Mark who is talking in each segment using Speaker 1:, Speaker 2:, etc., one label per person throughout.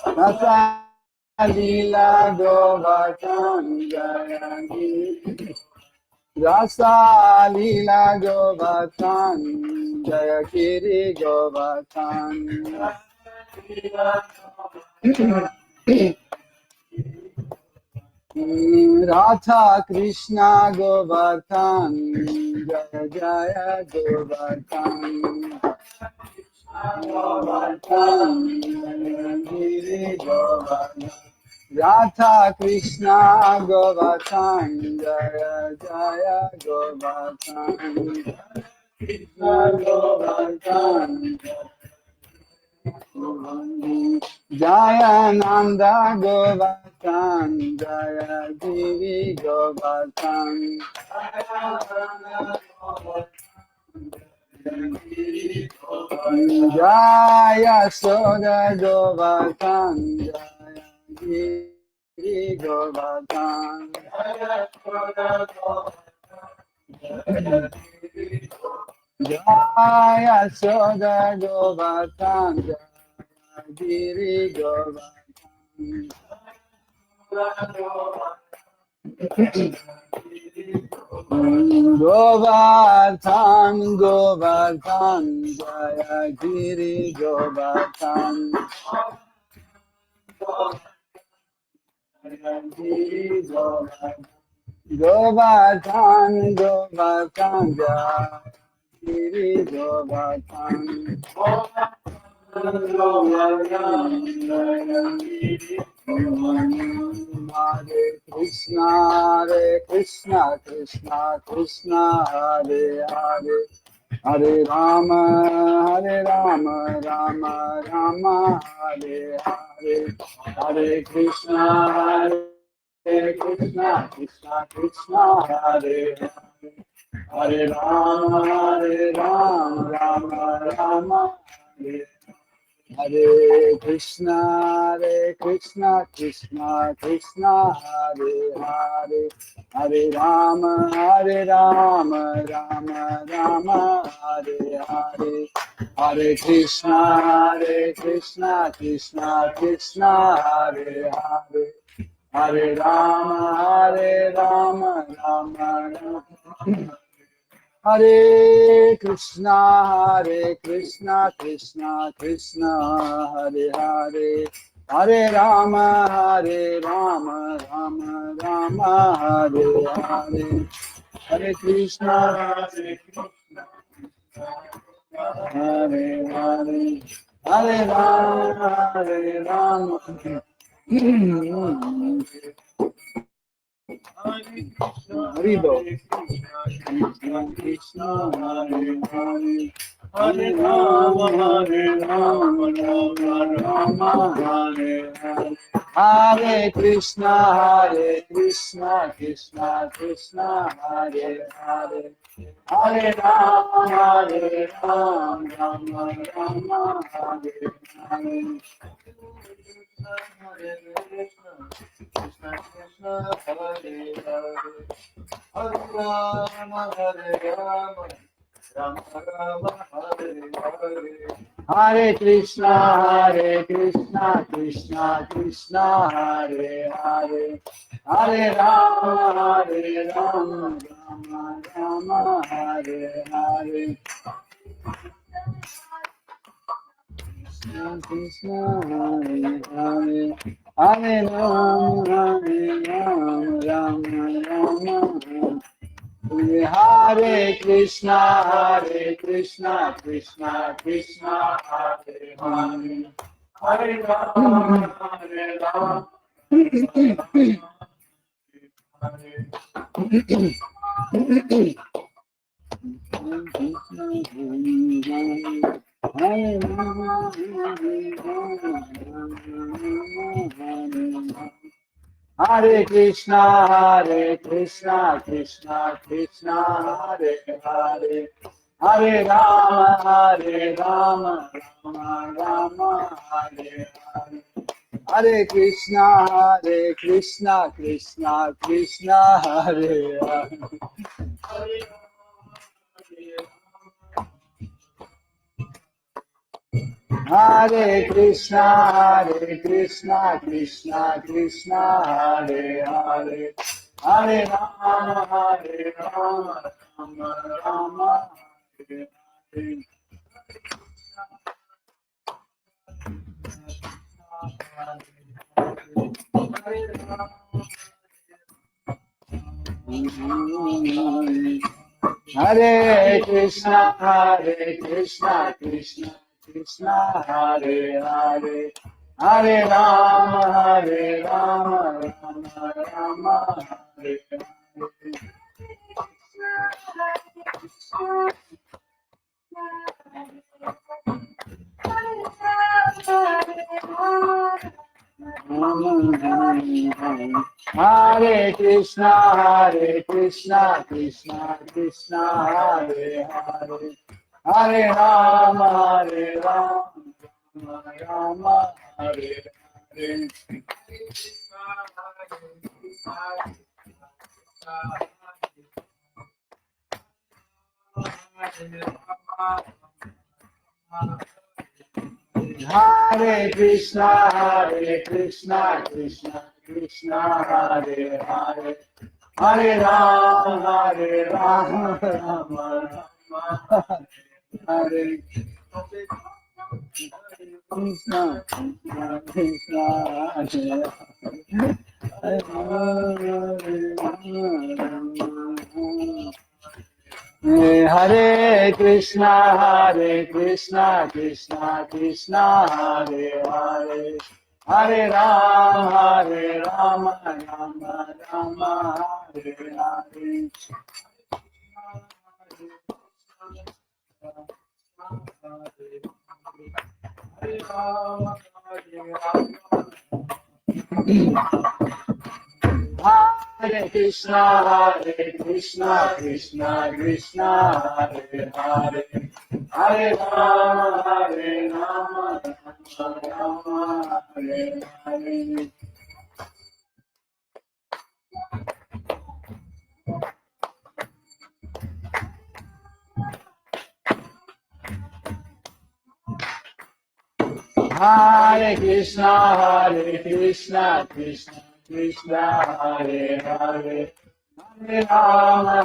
Speaker 1: Rasa Lila Govardhan Jaya Giri Rasa Lila Govardhan Jaya Giri Govardhan Radha Krishna Govardhan Jaya Jaya Govardhan Govardhan Jaya Giri Govardhan Radha Krishna Govardhan Jaya Jaya Govardhan Govardhan Jaya Nanda Govardhan Jaya Giri Govardhan Jaya Soda Govardhan Jaya Giri Govardhan Jaya Soda Govardhan Jaya Giri Govardhan Govardhan Govardhan Jaya Giri Govardhan Govardhan Govardhan Jaya Giri Govardhan Hare Krishna Krishna Krishna Hare Hare Hare Rama Rama Rama Hare Hare Hare Krishna Krishna Krishna Hare Hare Hare Rama Rama Rama Hare Hare Krishna Krishna Krishna Hare Hare Hare Rama Rama Rama Hare Hare Hare Krishna Krishna Krishna Hare Hare Hare Rama Rama Rama Hare Krishna Krishna Krishna Hare Hare Hare Rama Rama Rama Hare Hare Hare Krishna Hare Hare Hare Rama Haribo Krishna Hare Hare Hare Rama Rama Rama Hare Hare Hare Krishna Krishna Krishna Hare Hare Hare Rama Rama Rama Hare Hare Hare Krishna Krishna Krishna Hare Hare Hare Rama Rama Rama Hare Hare Hare Krishna Krishna Krishna Hare Hare Hare Rama Rama Rama Hare Hare Krishna Hare Hare Hare Rama Rama Rama Hare Krishna Krishna Krishna Hare Hare Hare Rama Hare Krishna Krishna Krishna Hare Hare Hare Rama Rama Rama Hare Hare Hare Krishna Krishna Krishna Hare Hare Hare Krishna, Krishna Krishna, Hare Hare, Hare Rama, Rama Rama, Hare Hare. Hare Krishna, Krishna Krishna, Hare Hare, Hare Rama, Rama Rama, Hare Hare. Hare Krishna, Krishna Krishna, Hare Hare, Hare Rama, Rama Hare Hare. Hare Krishna, Krishna Krishna, Hare Hare, Hare Rama, Rama Hare Krishna, Krishna Hare Krishna, Krishna Krishna, Hare Hare, Hare Rama, Rama Hare Hare. Hare Krishna, Krishna Krishna, Hare Hare, Hare Rama, Rama Hare Hare. Hare Krishna, Krishna Krishna, Hare Hare, Hare Rama,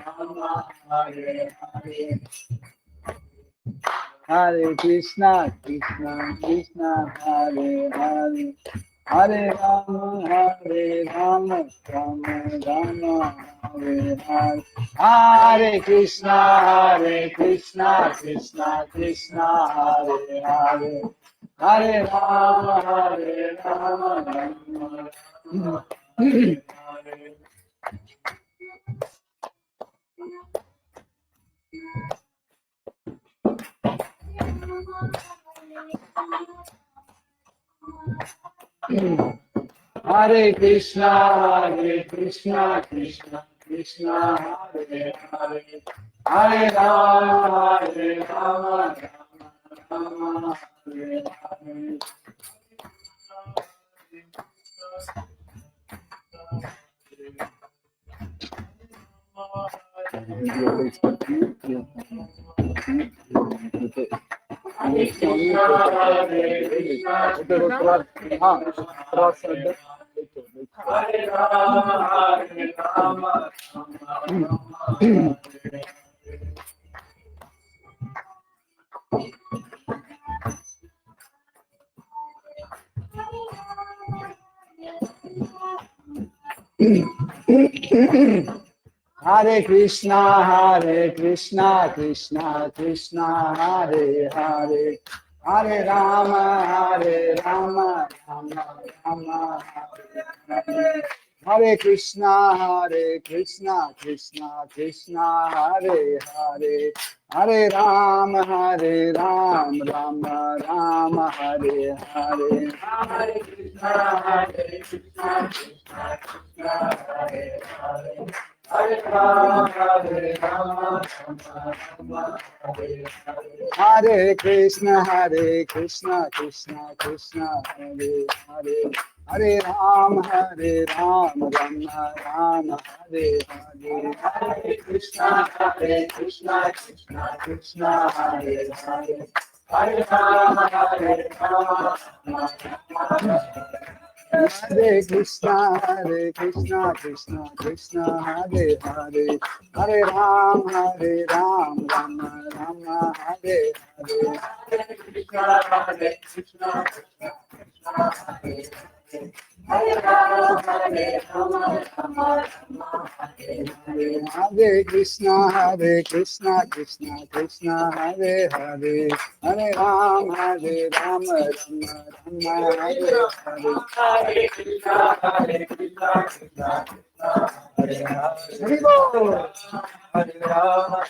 Speaker 1: Rama Hare Hare. Hare Krishna, Krishna Hare Hare, Hare Rama, Rama Rama Hare Hare. Hare Krishna, Krishna Krishna, Hare Hare, Hare Rama, Rama Hare Hare. Hare Krishna, Krishna Krishna, Hare Hare, Hare Rama, Rama Hare Hare. Hare Krishna, Hare Rama, Rama Hare Krishna, Krishna Krishna, Hare Hare, Hare Rama, Rama Rama Hare Hare. Hare Krishna, Krishna Krishna, Hare Hare, Hare Rama, Rama Rama Hare Hare. Hare Krishna, Krishna Krishna, Hare Hare, Hare Rama, Rama Hare Hare. Hare Krishna, Krishna Krishna, Hare Hare, Hare Ram, Ram Ram, Hare Hare, Hare Krishna, Krishna Krishna, Hare Hare, Hare Ram, Hare Krishna, Krishna Krishna, Hare Hare, Hare Ram, Ram Ram, Hare Hare, Hare Krishna, Krishna Krishna, Hare Hare. Hare Rama, Hare Hare, Hare Krishna, Krishna Krishna, Hare Hare, Hare Ram, Ram Rama, Hare Hare, Hare Krishna, Krishna Hare Hare. Hare Bol, Hare Rama.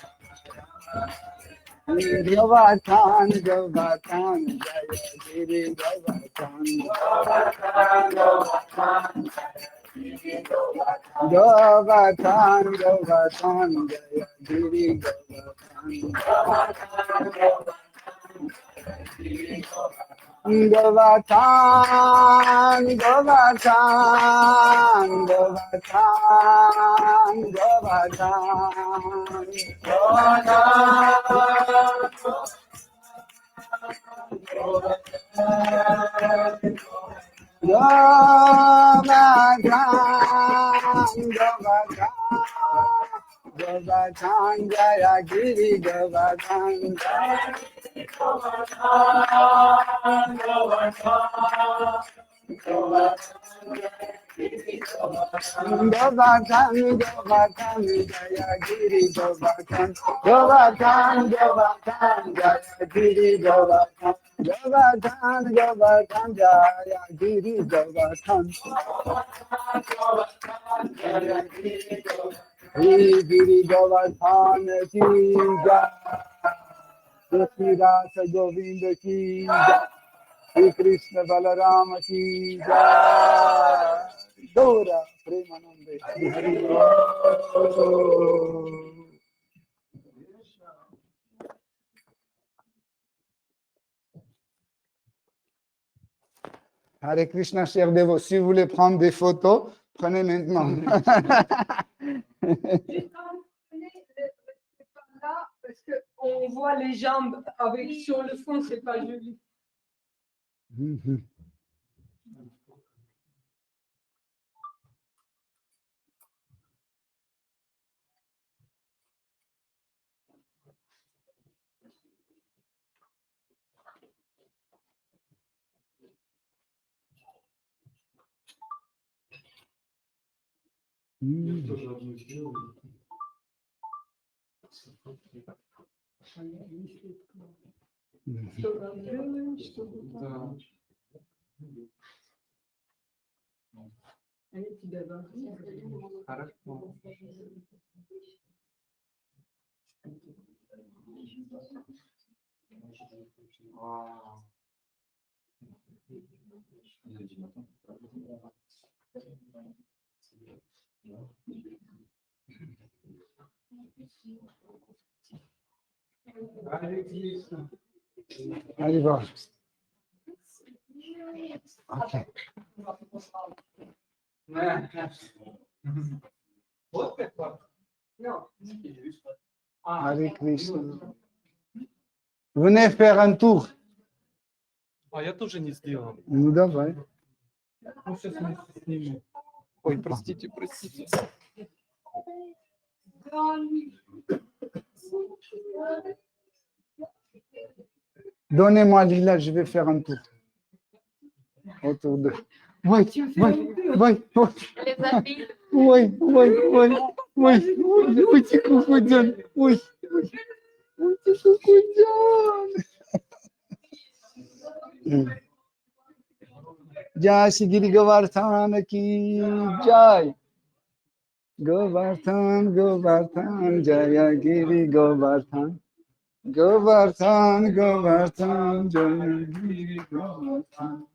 Speaker 1: Govardhan, Govardhan, Jaya Giri Govardhan. Govardhan, Govardhan, Govardhan, Jaya Giri Govardhan. Govardhan, Govardhan, Govardhan, Govardhan, Govardhan, Govardhan, Jaya Giri Govardhan. Govardhan, Govardhan, Jaya Giri Govardhan. Govardhan, Jaya Giri Govardhan. Govardhan, Jaya Giri Govardhan. Giri Giri Govardhan ki jai. Shri Rasa Govinda ki jai. Shri Krishna Balaram ki jai. Dora Premanande. Hari Bol. Hare Krishna, chers dévots. Si vous voulez prendre des photos, prenez maintenant.
Speaker 2: Là, parce qu'on voit les jambes avec sur le fond, c'est pas joli.
Speaker 1: Allez voir. Ok. Hare Krishna. Venez faire un tour.
Speaker 3: А я тоже не сделал.
Speaker 1: Ну давай.
Speaker 3: Ну, сейчас мы снимем. Ой, простите.
Speaker 1: Donnez-moi Lila, je vais faire un tour. Autour de. Oui. Jai Shri Giri Govardhan ki jai. Govardhan, Jaya Giri Govardhan. Govardhan, Jaya Giri Govardhan.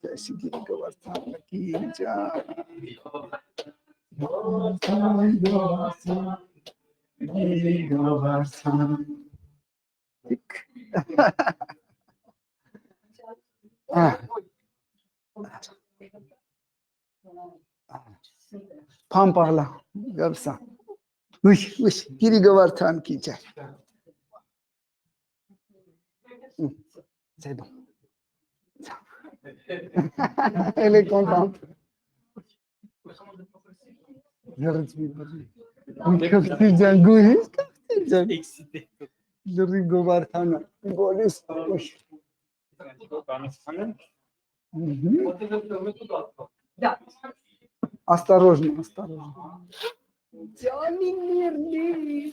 Speaker 1: Jai Shri Giri Govardhan ki jai. Govardhan, Giri Govardhan. Prends par là, comme ça. Oui, oui, Giri Govardhan qui tient. C'est bon. Elle est contente.
Speaker 3: Excité.
Speaker 1: Giri Govardhan. Boris. Oui.
Speaker 2: Да.
Speaker 1: Осторожно, осторожно. Johnny Merlin.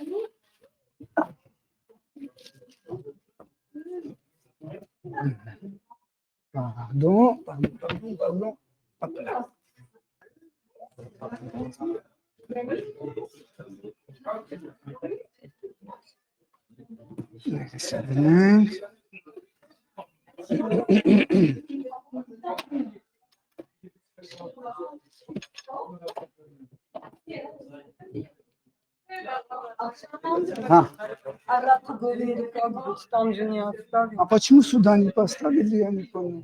Speaker 1: Pardon, pardon, pardon, pardon. Hop là. C'est bien.
Speaker 2: А рад говорили, как быть, там же не оставили.
Speaker 1: А почему сюда не поставили, я не понял.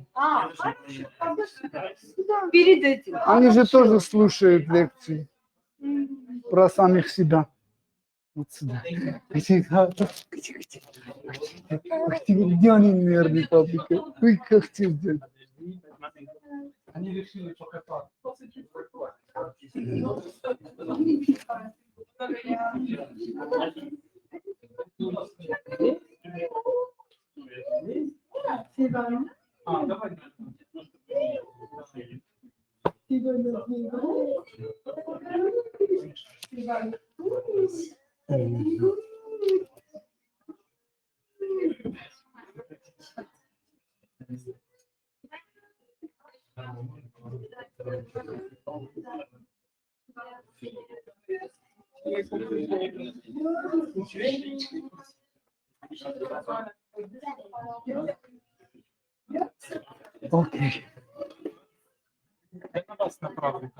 Speaker 2: Перед этим.
Speaker 1: Они же тоже слушают лекции про самих себя. Вот сюда. Где они нервные, папика? Вы как сделать?
Speaker 3: Они решили покататься. Давай.
Speaker 1: Окей.
Speaker 3: Это вас направлено.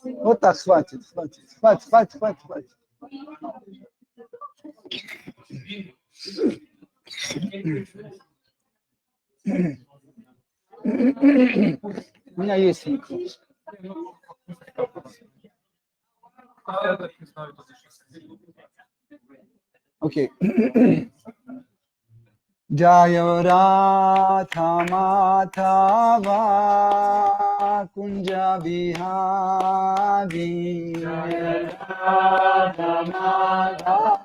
Speaker 1: Вот так, хватит, хватит, хватит, хватит, хватит, хватит. У меня есть микро. Окей. Jaya Radha Madhava Kunja Bihari Radha Madhava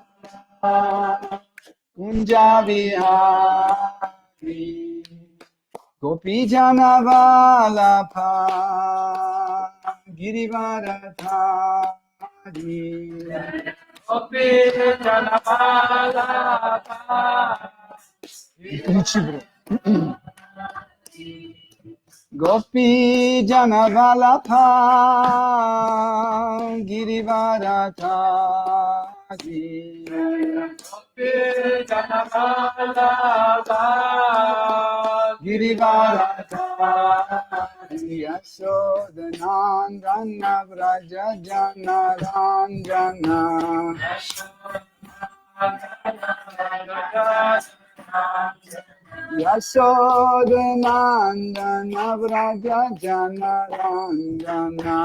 Speaker 1: Kunja Bihari Gopi Jana Vallabha Girivaradhari
Speaker 3: Gopi Jana Vallabha
Speaker 1: Кричи, бро. Gopi Jana Vallabha Girivaradhari
Speaker 3: Gopi Jana Vallabha
Speaker 1: Girivaradhari Yashodanandana Vraja Jana Ranjana Yashodanandana Vraja Jana Ranjana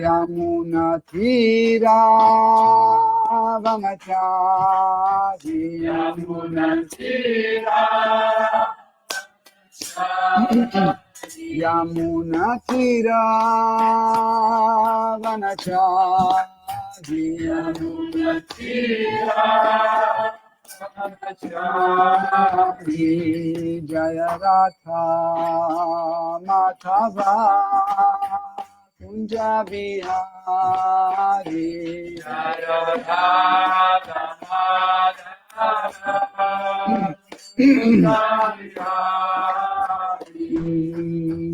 Speaker 1: Yamuna Tira Vanachari Yamuna Tira Yamuna Tira Vanachari Yamuna Tira Vanachari Jaya Radha Madhava Kunja Bihari
Speaker 3: Jaya Radha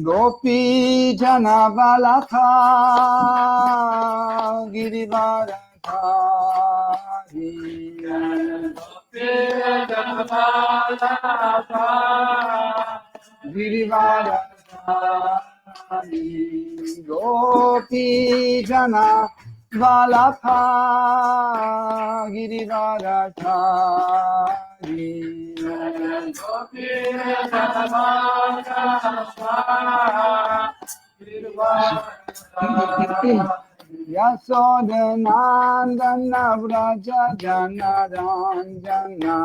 Speaker 1: Gopi Jana Vallabha Girivaradhari Girivaradhari Gopi Jana Valapa Girivaradhari Yasodhanandana Vraja Janaranjana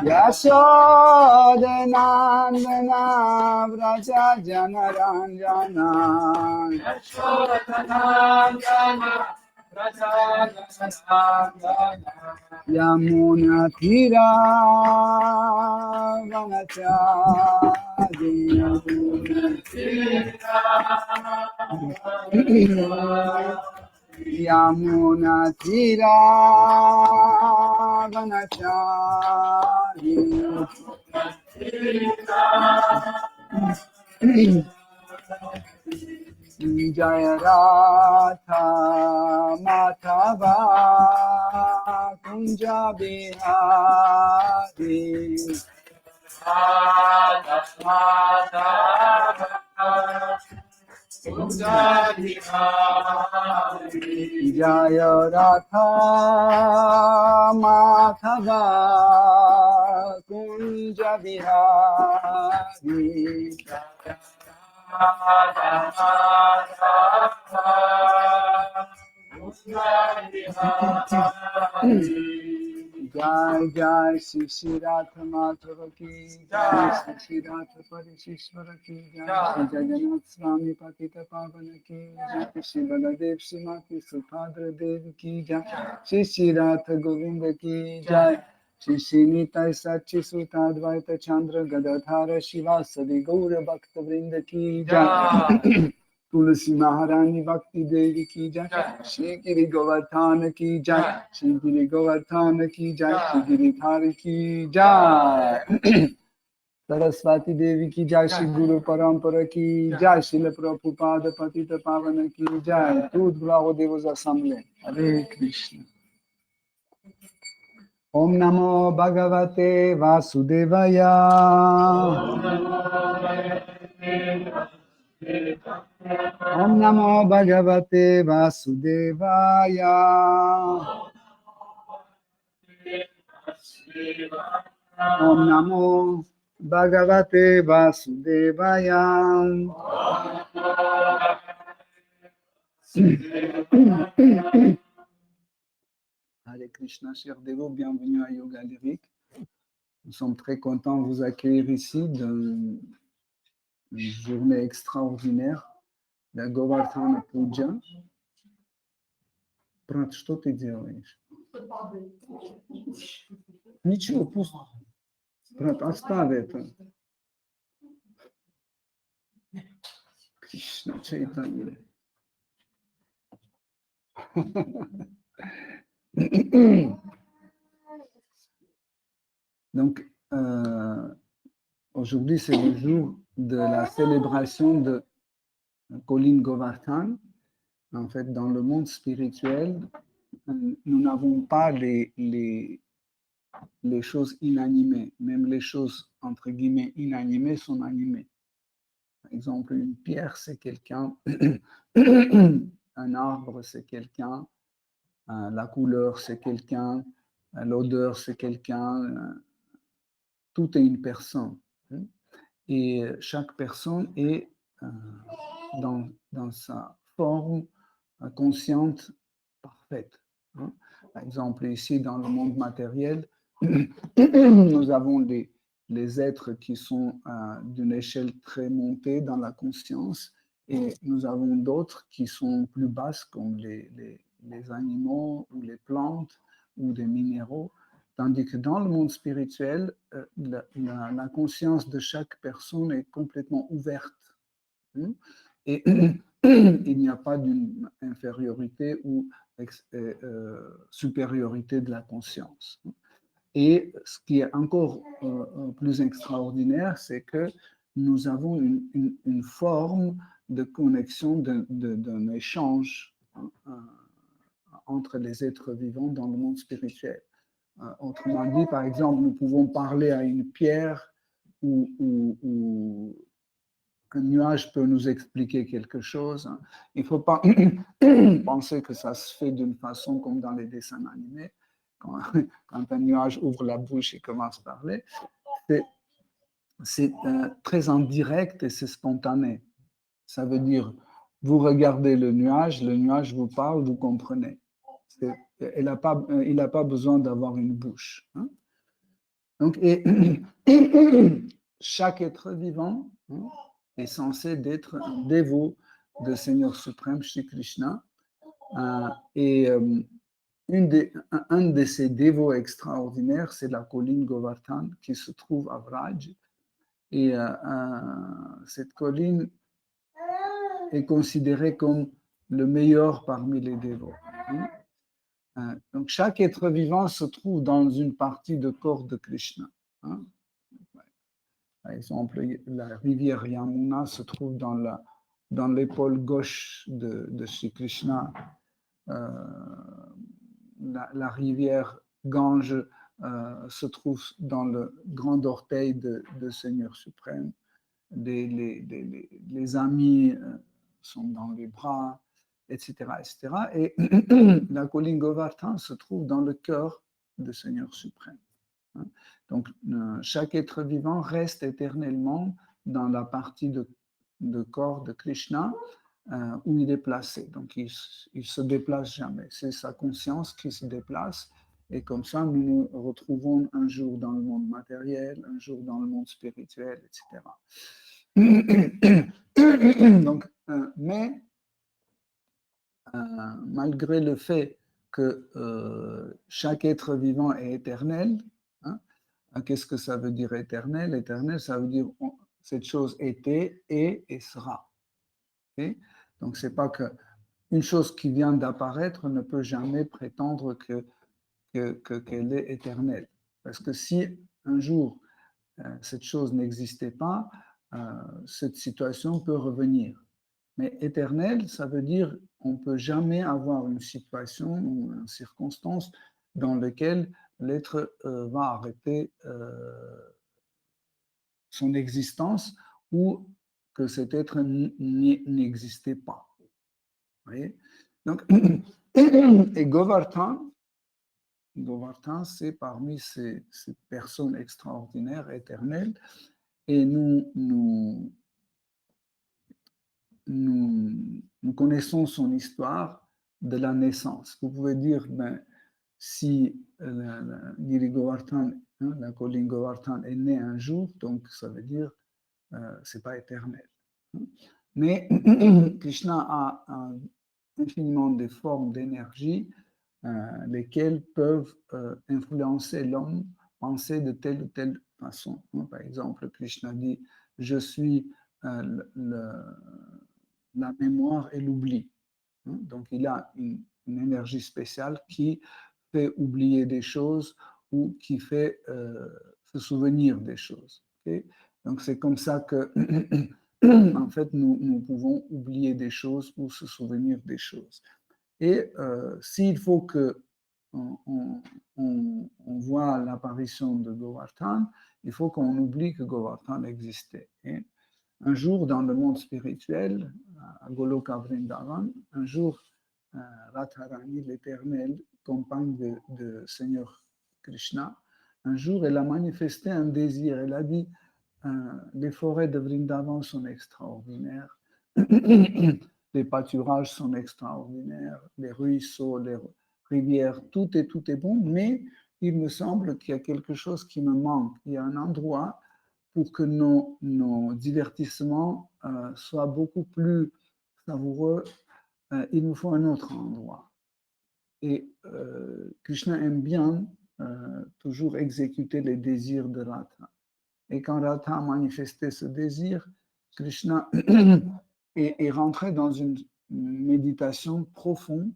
Speaker 1: Yasodhanandana Vraja Janaranjana Yamuna Tira Vanachari Yamuna Tira Vanachari Jaya Radha Madhava Kunja Bihari Jaya Radha Madhava Kunja Bihari Jai Jai Shri Shri Radha Madhava ki Jai Shri Shri Radha Parishishvara ki Jai Shri Jagannath Swami Patita Pavana ki Jai Shri Baladev Shrimati Subhadra Devi ki Jai Shri Shri Radha Govinda ki Jai Shri Shri Nitai Sachi Suta Advaita Chandra Gadadhara Shivasadi Gaura Bhakta Vrinda ki Jai Tulsi Maharani Bhakti Devi ki Jai Shri Giri Govardhana ki Jai Shri Giri Govardhana ki Jai Shri Giri Dhari ki Jai Saraswati Devi ki Jai Shri Guru Parampara ki Jai Shri Prabhupada Patita Pavana ki Jai Toute gloire aux dévots assemblés. Hare Krishna. Om Namo Bhagavate Vasudevaya. Om Namo Bhagavate Vasudevaya. Om Namo Bhagavate Vasudevaya. Hare Krishna, chers dévots, bienvenue à Yoga Lyrique. Nous sommes très contents de vous accueillir ici dans une journée extraordinaire, la Govardhana Puja. Брат, что ты делаешь? Ничего, пусть. Брат, оставь это. Кришна Чайтанья. Donc, aujourd'hui, c'est le jour de la célébration de Colin Govardhan. En fait, dans le monde spirituel, nous n'avons pas les choses inanimées. Même les choses, entre guillemets, inanimées sont animées. Par exemple, une pierre, c'est quelqu'un. Un arbre, c'est quelqu'un. La couleur, c'est quelqu'un. L'odeur, c'est quelqu'un. Tout est une personne. Et chaque personne est dans sa forme consciente parfaite. Par exemple, ici, dans le monde matériel, nous avons les êtres qui sont d'une échelle très montée dans la conscience et nous avons d'autres qui sont plus basses, comme les animaux ou les plantes ou des minéraux. Tandis que dans le monde spirituel, la conscience de chaque personne est complètement ouverte. Et il n'y a pas d'une infériorité ou supériorité de la conscience. Et ce qui est encore plus extraordinaire, c'est que nous avons une forme de connexion, d'un échange entre les êtres vivants dans le monde spirituel. Autrement dit, par exemple, nous pouvons parler à une pierre ou nuage peut nous expliquer quelque chose. Hein. Il ne faut pas penser que ça se fait d'une façon comme dans les dessins animés, quand, quand un nuage ouvre la bouche et commence à parler. C'est très indirect et c'est spontané. Ça veut dire, vous regardez le nuage vous parle, vous comprenez. Il n'a pas besoin d'avoir une bouche. Hein. Donc, et, chaque être vivant, hein, est censé être un dévot de Seigneur suprême, Shri Krishna. Et un de ces dévots extraordinaires, c'est la colline Govardhan qui se trouve à Vraj. Et cette colline est considérée comme le meilleur parmi les dévots. Hein. Donc chaque être vivant se trouve dans une partie de corps de Krishna. Hein. Par exemple, la rivière Yamuna se trouve dans l'épaule gauche de Sri Krishna. La rivière Gange se trouve dans le grand orteil de Seigneur suprême. Les amis sont dans les bras, etc. etc. Et la colline Govardhan se trouve dans le cœur de Seigneur suprême. Hein. Donc, chaque être vivant reste éternellement dans la partie de corps de Krishna où il est placé. Donc, il ne se déplace jamais. C'est sa conscience qui se déplace. Et comme ça, nous nous retrouvons un jour dans le monde matériel, un jour dans le monde spirituel, etc. Donc, mais malgré le fait que chaque être vivant est éternel, hein, qu'est-ce que ça veut dire éternel? Éternel, ça veut dire cette chose était, est et sera. Okay? Donc, c'est pas que une chose qui vient d'apparaître ne peut jamais prétendre qu'elle est éternelle. Parce que si un jour cette chose n'existait pas, cette situation peut revenir. Mais éternel, ça veut dire qu'on ne peut jamais avoir une situation ou une circonstance dans laquelle l'être va arrêter son existence ou que cet être n'existait pas. Vous voyez? Donc, et Govardhan, c'est parmi ces personnes extraordinaires, éternelles, et nous connaissons son histoire de la naissance. Vous pouvez dire, si Giri Govardhan, hein, la colline Govardhan est née un jour, donc ça veut dire c'est pas éternel. Mais Krishna a infiniment de formes d'énergie lesquelles peuvent influencer l'homme, penser de telle ou telle façon. Par exemple, Krishna dit, je suis la mémoire et l'oubli. Donc, il a une énergie spéciale qui fait oublier des choses ou qui fait se souvenir des choses. Okay? Donc, c'est comme ça que, en fait, nous pouvons oublier des choses ou se souvenir des choses. Et s'il faut que on voit l'apparition de Govardhan, il faut qu'on oublie que Govardhan existait. Et un jour, dans le monde spirituel, à Goloka Vrindavan, un jour, Radharani, l'éternelle, compagne de Seigneur Krishna, un jour, elle a manifesté un désir. Elle a dit, les forêts de Vrindavan sont extraordinaires, les pâturages sont extraordinaires, les ruisseaux, les rivières, tout est bon, mais il me semble qu'il y a quelque chose qui me manque. Il y a un endroit pour que nos divertissements soient beaucoup plus savoureux, il nous faut un autre endroit. Et Krishna aime bien toujours exécuter les désirs de Radha. Et quand Radha a manifesté ce désir, Krishna est rentré dans une méditation profonde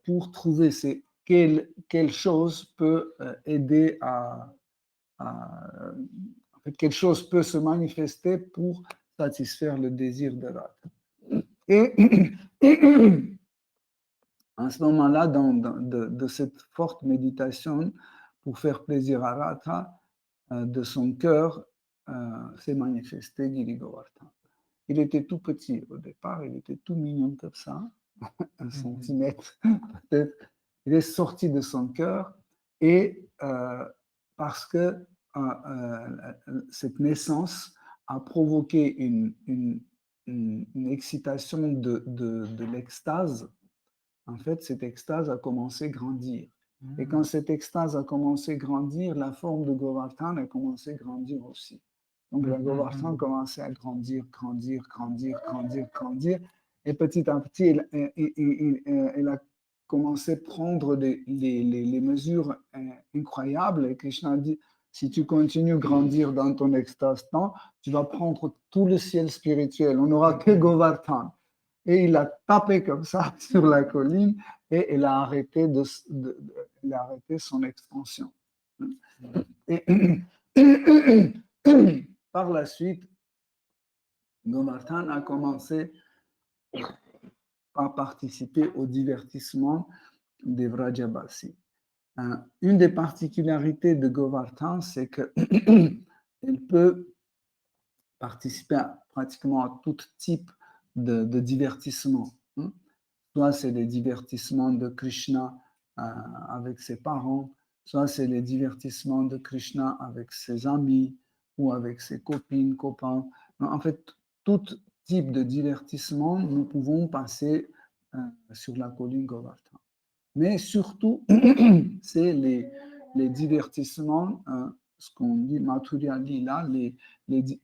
Speaker 1: pour trouver quelle chose peut aider quelle chose peut se manifester pour satisfaire le désir de Radha. Et en ce moment-là, de cette forte méditation, pour faire plaisir à Radha, de son cœur s'est manifesté Giri Govardhan. il était tout petit au départ, il était tout mignon comme ça, 1 centimètre peut-être. Il est sorti de son cœur et parce que cette naissance a provoqué une excitation de l'extase. En fait, cette extase a commencé à grandir. Et quand cette extase a commencé à grandir, la forme de Govardhan a commencé à grandir aussi. Donc la Govardhan commençait à grandir, grandir, grandir, grandir, grandir. Et petit à petit, elle a commencé à prendre les mesures incroyables. Et Krishna a dit, si tu continues à grandir dans ton extase, tu vas prendre tout le ciel spirituel. On n'aura que Govardhan. Et il a tapé comme ça sur la colline et il a arrêté, il a arrêté son expansion. Et par la suite, Govardhan a commencé à participer au divertissement des Vrajabasi. Une des particularités de Govardhan, c'est qu'elle peut participer pratiquement à tout type de divertissement. Soit c'est des divertissements de Krishna avec ses parents, soit c'est les divertissements de Krishna avec ses amis ou avec ses copines, copains. En fait, tout type de divertissement, nous pouvons passer sur la colline Govardhan. Mais surtout, c'est les divertissements, ce qu'on dit Mathurya Lila,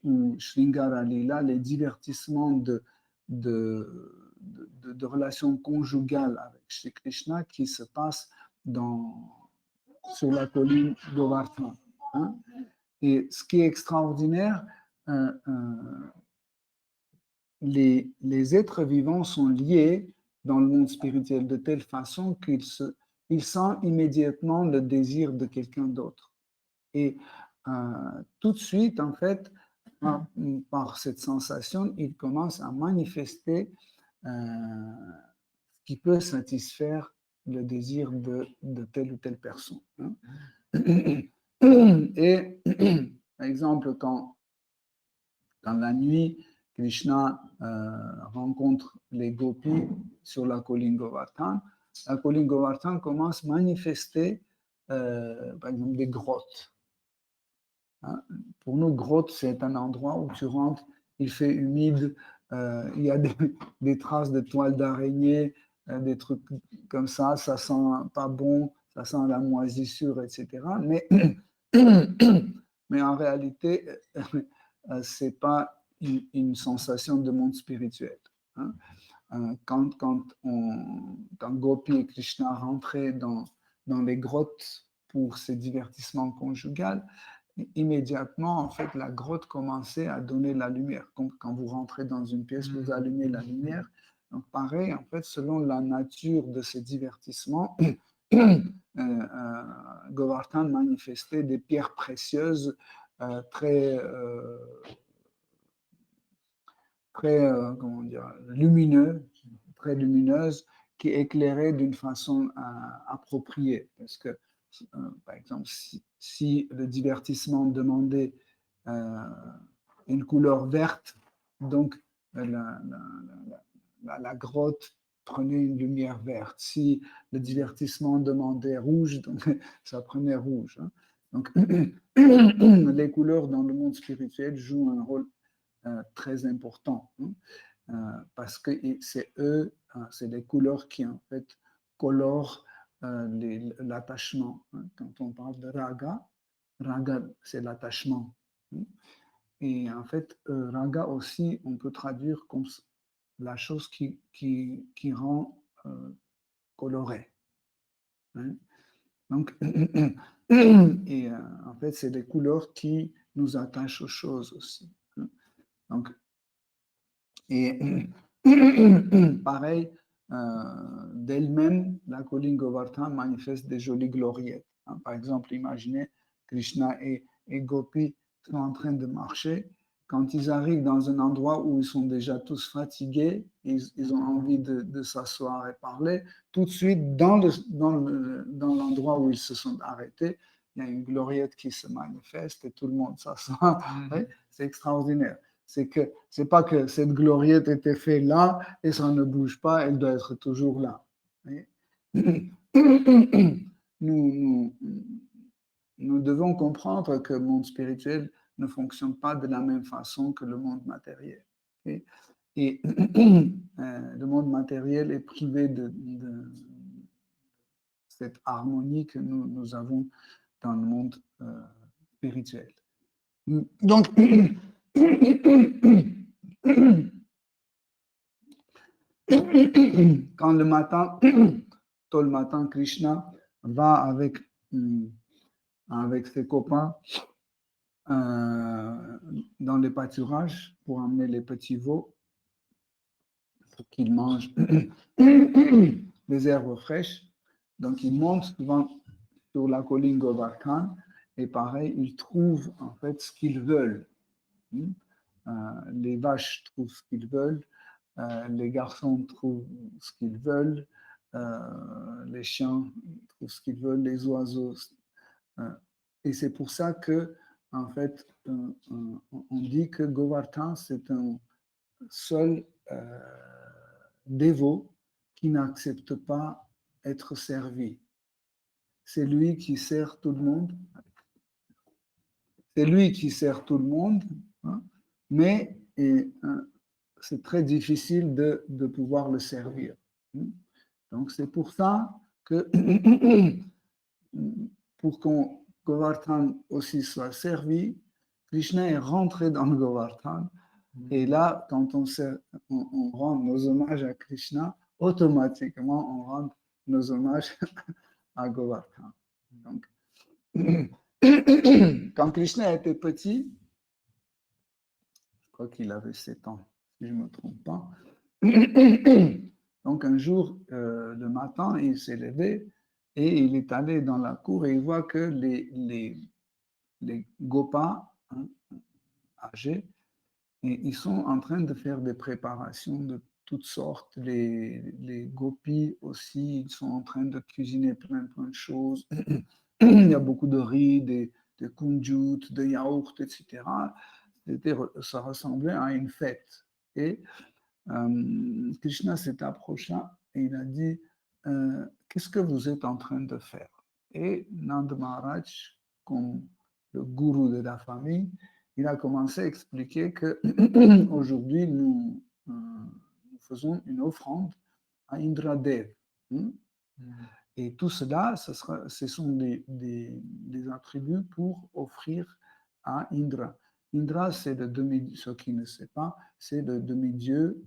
Speaker 1: ou Sringara Lila, les divertissements de relations conjugales avec Shri Krishna qui se passent sur la colline Govardhan. Et ce qui est extraordinaire, les êtres vivants sont liés dans le monde spirituel de telle façon qu'ils sentent immédiatement le désir de quelqu'un d'autre. Et tout de suite, en fait, par cette sensation, ils commencent à manifester ce qui peut satisfaire le désir de telle ou telle personne. Et, par exemple, quand la nuit, Krishna rencontre les gopis sur la colline Govardhan, la colline Govardhan commence à manifester, par exemple, des grottes. Pour nous, grotte, c'est un endroit où tu rentres, il fait humide, il y a des traces de toiles d'araignée, des trucs comme ça sent pas bon, ça sent la moisissure, etc. Mais en réalité, ce n'est pas une sensation de monde spirituel. Quand Gopi et Krishna rentraient dans les grottes pour ces divertissements conjugaux, immédiatement, en fait, la grotte commençait à donner la lumière. Quand vous rentrez dans une pièce, vous allumez la lumière. Donc, pareil, en fait, selon la nature de ces divertissements, Govardhan manifestait des pierres précieuses très comment dire, très lumineuses, qui éclairaient d'une façon appropriée. Parce que, par exemple, si le divertissement demandait une couleur verte, donc la grotte prenait une lumière verte. Si le divertissement demandait rouge, donc ça prenait rouge. Donc, les couleurs dans le monde spirituel jouent un rôle très important, parce que c'est c'est les couleurs qui en fait colorent l'attachement. Quand on parle de raga, c'est l'attachement. Et en fait, raga aussi, on peut traduire comme la chose qui rend coloré. Donc, et en fait, c'est les couleurs qui nous attachent aux choses aussi. Donc, et pareil, d'elle-même, la colline Govardhan manifeste des jolies gloriettes. Par exemple, imaginez Krishna et Gopi sont en train de marcher. Quand ils arrivent dans un endroit où ils sont déjà tous fatigués, ils ont envie de s'asseoir et parler, tout de suite, dans l'endroit où ils se sont arrêtés, il y a une gloriette qui se manifeste et tout le monde s'assoit. C'est extraordinaire. c'est pas que cette gloriette était faite là et ça ne bouge pas, elle doit être toujours là. Nous, nous devons comprendre que le monde spirituel ne fonctionne pas de la même façon que le monde matériel. Okay? Et le monde matériel est privé de cette harmonie que nous avons dans le monde spirituel. Donc, quand le matin, tôt le matin, Krishna va avec ses copains dans les pâturages pour emmener les petits veaux pour qu'ils mangent des herbes fraîches. Donc, ils montent souvent sur la colline Govardhan et pareil, ils trouvent en fait ce qu'ils veulent. Les vaches trouvent ce qu'ils veulent, les garçons trouvent ce qu'ils veulent, les chiens trouvent ce qu'ils veulent, les oiseaux. Et c'est pour ça que, en fait, on dit que Govardhan, c'est un seul dévot qui n'accepte pas être servi. C'est lui qui sert tout le monde. C'est lui qui sert tout le monde, hein, mais c'est très difficile de pouvoir le servir. Donc c'est pour ça que pour qu'on Govardhan aussi soit servi, Krishna est rentré dans le Govardhan. Et là, quand on rend nos hommages à Krishna, automatiquement, on rend nos hommages à Govardhan. Donc, quand Krishna était petit, je crois qu'il avait 7 ans, si je ne me trompe pas. Donc, un jour, le matin, il s'est levé et il est allé dans la cour et il voit que les gopas, hein, âgés, et ils sont en train de faire des préparations de toutes sortes. Les gopis aussi, ils sont en train de cuisiner plein de choses. Il y a beaucoup de riz, de kunjut, de yaourt, etc. Ça ressemblait à une fête. Et Krishna s'est approché et il a dit qu'est-ce que vous êtes en train de faire? Et Nand Maharaj, comme le gourou de la famille, il a commencé à expliquer qu'aujourd'hui, nous faisons une offrande à Indradev. Et tout cela, ce sont des attributs pour offrir à Indra. Indra, c'est le demi-dieu, ceux qui ne savent pas, c'est le demi-dieu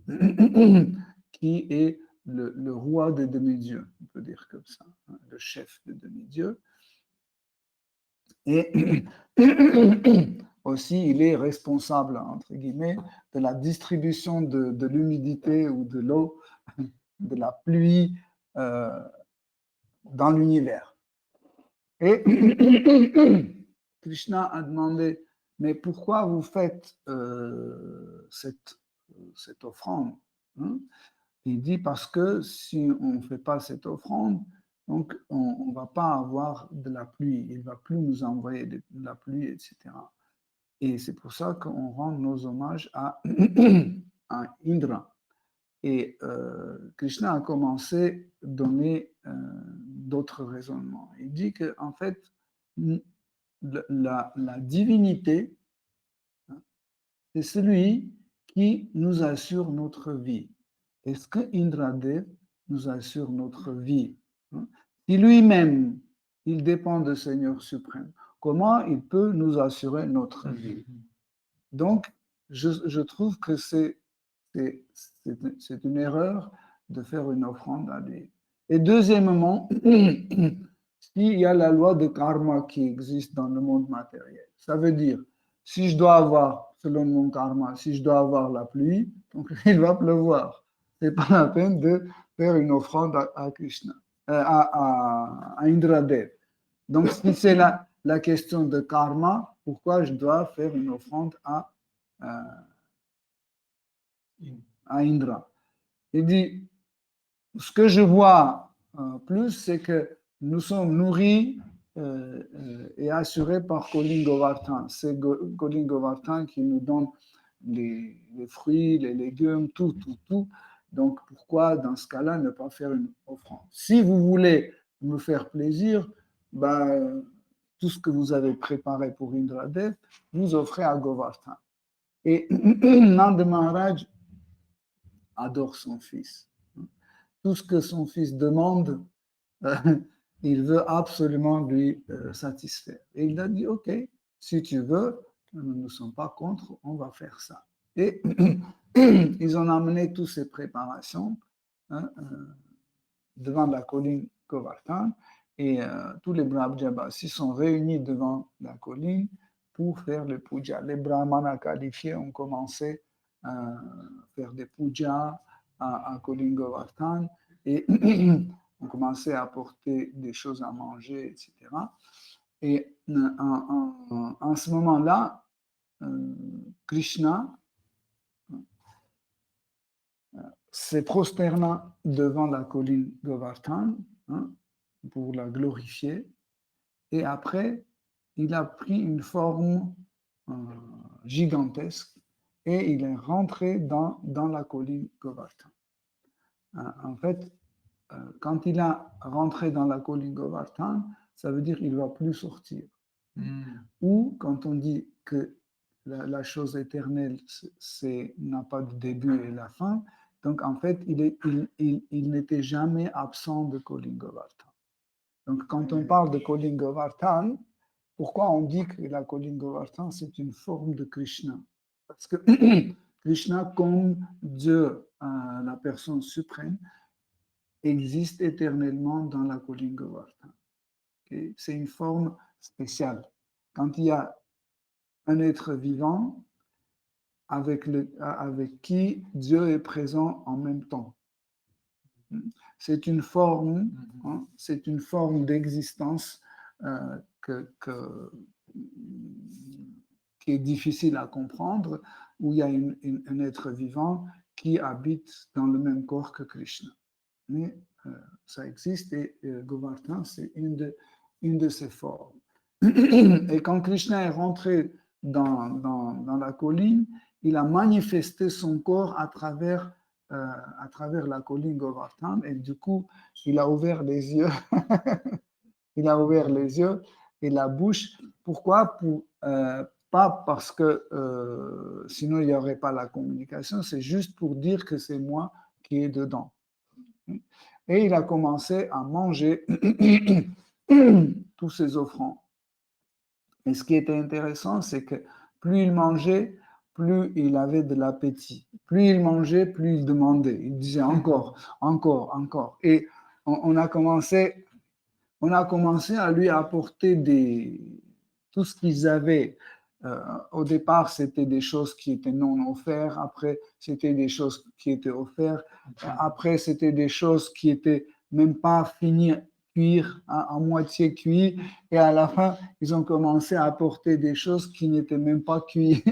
Speaker 1: qui est le roi des demi-dieux, on peut dire comme ça, hein, le chef des demi-dieux. Et aussi, il est responsable, entre guillemets, de la distribution de l'humidité ou de l'eau, de la pluie dans l'univers. Et Krishna a demandé, mais pourquoi vous faites cette offrande, hein? Il dit, parce que si on ne fait pas cette offrande, donc on ne va pas avoir de la pluie, il ne va plus nous envoyer de la pluie, etc. Et c'est pour ça qu'on rend nos hommages à Indra. Et Krishna a commencé à donner d'autres raisonnements. Il dit qu'en fait, la divinité, hein, c'est celui qui nous assure notre vie. Est-ce que Indradev nous assure notre vie, hein? Si lui-même, il dépend du Seigneur suprême, comment il peut nous assurer notre vie? Donc, je trouve que c'est une erreur de faire une offrande à lui. Et deuxièmement, s'il y a la loi de karma qui existe dans le monde matériel, ça veut dire, si je dois avoir, selon mon karma, si je dois avoir la pluie, donc il va pleuvoir. Ce n'est pas la peine de faire une offrande à Krishna, à Indradev. Donc, si c'est la question de karma, pourquoi je dois faire une offrande à Indra? Il dit, ce que je vois plus, c'est que nous sommes nourris et assurés par Colin Govardhan. C'est Colin Govardhan qui nous donne les fruits, les légumes, tout. Donc, pourquoi, dans ce cas-là, ne pas faire une offrande? Si vous voulez me faire plaisir, ben, tout ce que vous avez préparé pour Indradev, vous offrez à Govardhan. Et Nanda Maharaj adore son fils. Tout ce que son fils demande, il veut absolument lui satisfaire. Et il a dit, OK, si tu veux, nous ne sommes pas contre, on va faire ça. Et ils ont amené toutes ces préparations devant la colline Govardhan et tous les Brahmajabasis sont réunis devant la colline pour faire le puja. Les brahmanas qualifiés ont commencé à faire des pujas à colline Govardhan et ont commencé à apporter des choses à manger, etc. Et en ce moment-là, Krishna se prosterna devant la colline Govardhan pour la glorifier. Et après, il a pris une forme gigantesque et il est rentré dans la colline Govardhan. En fait, quand il a rentré dans la colline Govardhan, ça veut dire qu'il ne va plus sortir. Ou quand on dit que la chose éternelle n'a pas de début et la fin, donc en fait, il n'était jamais absent de colline Govardhan. Donc quand on parle de colline Govardhan, pourquoi on dit que la colline Govardhan, c'est une forme de Krishna? Parce que Krishna, comme Dieu, la personne suprême, existe éternellement dans la colline Govardhan. Okay? C'est une forme spéciale. Quand il y a un être vivant avec qui Dieu est présent en même temps. C'est une forme, c'est une forme d'existence qui est difficile à comprendre, où il y a un être vivant qui habite dans le même corps que Krishna. Mais ça existe et Govardhan, c'est une de ces formes. Et quand Krishna est rentré dans la colline, il a manifesté son corps à travers la colline Govardhan et du coup, il a ouvert les yeux. Il a ouvert les yeux et la bouche. Pourquoi? Pas parce que sinon il n'y aurait pas la communication, c'est juste pour dire que c'est moi qui est dedans. Et il a commencé à manger tous ses offrandes. Et ce qui était intéressant, c'est que plus il mangeait, plus il avait de l'appétit. Plus il mangeait, plus il demandait. Il disait encore, encore, encore. Et on a commencé à lui apporter tout ce qu'ils avaient. Au départ, c'était des choses qui étaient non offertes. Après, c'était des choses qui étaient offertes. Après, c'était des choses qui n'étaient même pas finies cuire, à moitié cuit, et à la fin, ils ont commencé à apporter des choses qui n'étaient même pas cuites.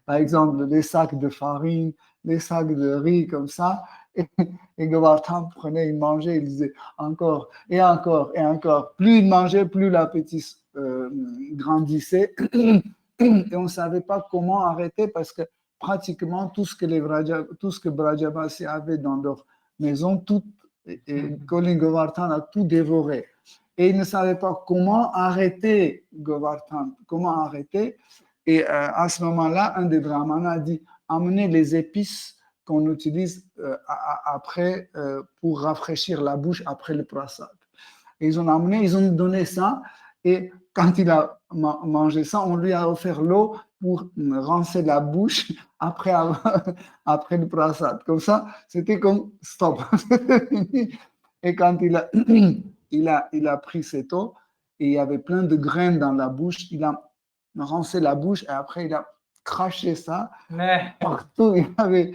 Speaker 1: Par exemple, des sacs de farine, des sacs de riz, comme ça. Et Govardhan prenait, il mangeait, il disait encore, et encore, et encore. Plus il mangeait, plus l'appétit grandissait. Et on ne savait pas comment arrêter parce que pratiquement tout ce que Brajabasi avait dans leur maison, et Colin Govardhan a tout dévoré. Et il ne savait pas comment arrêter Govardhan, comment arrêter. Et à ce moment-là, un des brahmanas a dit amenez les épices qu'on utilise après pour rafraîchir la bouche après le prasad. Et ils ont donné ça. Et quand il a mangé ça, on lui a offert l'eau pour rincer la bouche après le prasad. Comme ça, c'était comme stop. Et quand il a pris cette eau, et il y avait plein de graines dans la bouche, il a rincé la bouche et après il a craché ça partout. Il y avait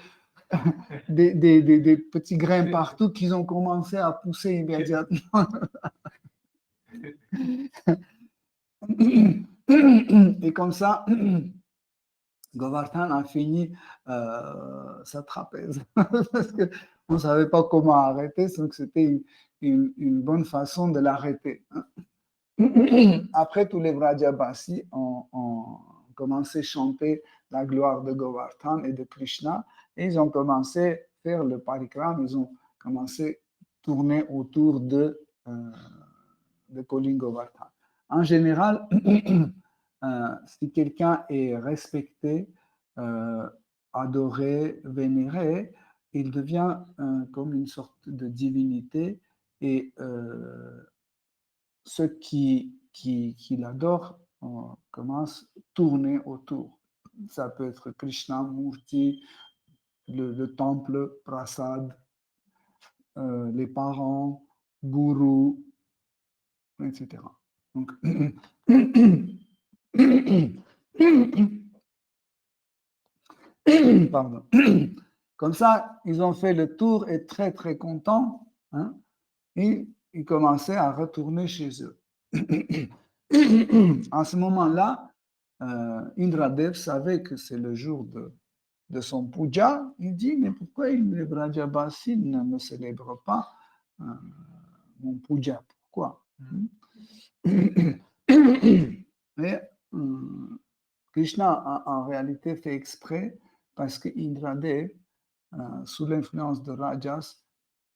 Speaker 1: des petits grains partout qui ont commencé à pousser immédiatement. Et comme ça, Govardhan a fini sa trapèze parce qu'on ne savait pas comment arrêter, donc c'était une bonne façon de l'arrêter. Après, tous les Vrajabasi ont commencé à chanter la gloire de Govardhan et de Krishna, et ils ont commencé à faire le parikram, ils ont commencé à tourner autour de Colin Govardhan. En général, si quelqu'un est respecté, adoré, vénéré, il devient comme une sorte de divinité et ceux qui l'adorent commencent à tourner autour. Ça peut être Krishna, Murti, le temple, Prasad, les parents, Guru, etc. Donc, pardon. Comme ça, ils ont fait le tour et très très contents. Hein, et ils commençaient à retourner chez eux. En ce moment-là, Indradev savait que c'est le jour de son puja. Il dit, mais pourquoi les Vrajabasi ne me célèbrent pas mon puja? Pourquoi? Mais Krishna en réalité fait exprès parce que Indradev, sous l'influence de Rajas,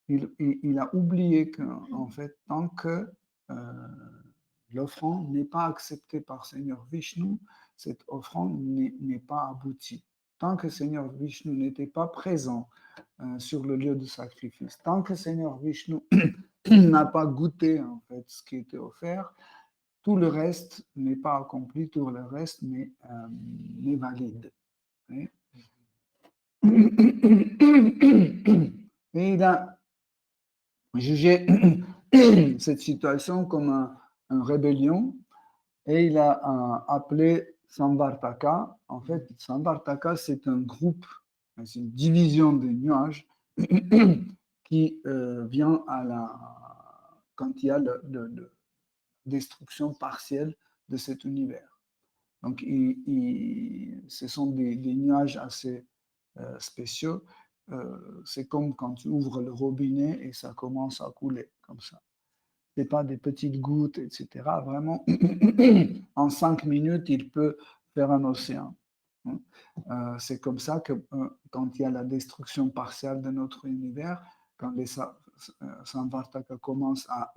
Speaker 1: il a oublié qu'en fait, tant que l'offrande n'est pas acceptée par Seigneur Vishnu, cette offrande n'est pas aboutie. Tant que Seigneur Vishnu n'était pas présent sur le lieu de sacrifice, tant que Seigneur Vishnu n'a pas goûté en fait ce qui était offert, tout le reste n'est pas accompli, tout le reste n'est valide. Et il a jugé cette situation comme une rébellion et il a appelé Samvartaka. En fait, Samvartaka, c'est un groupe, c'est une division des nuages qui vient quand il y a la destruction partielle de cet univers. Donc, ce sont des nuages assez spéciaux. C'est comme quand tu ouvres le robinet et ça commence à couler comme ça. Ce n'est pas des petites gouttes, etc. Vraiment, en 5 minutes, il peut faire un océan. C'est comme ça que quand il y a la destruction partielle de notre univers, quand les Samvartaka commencent à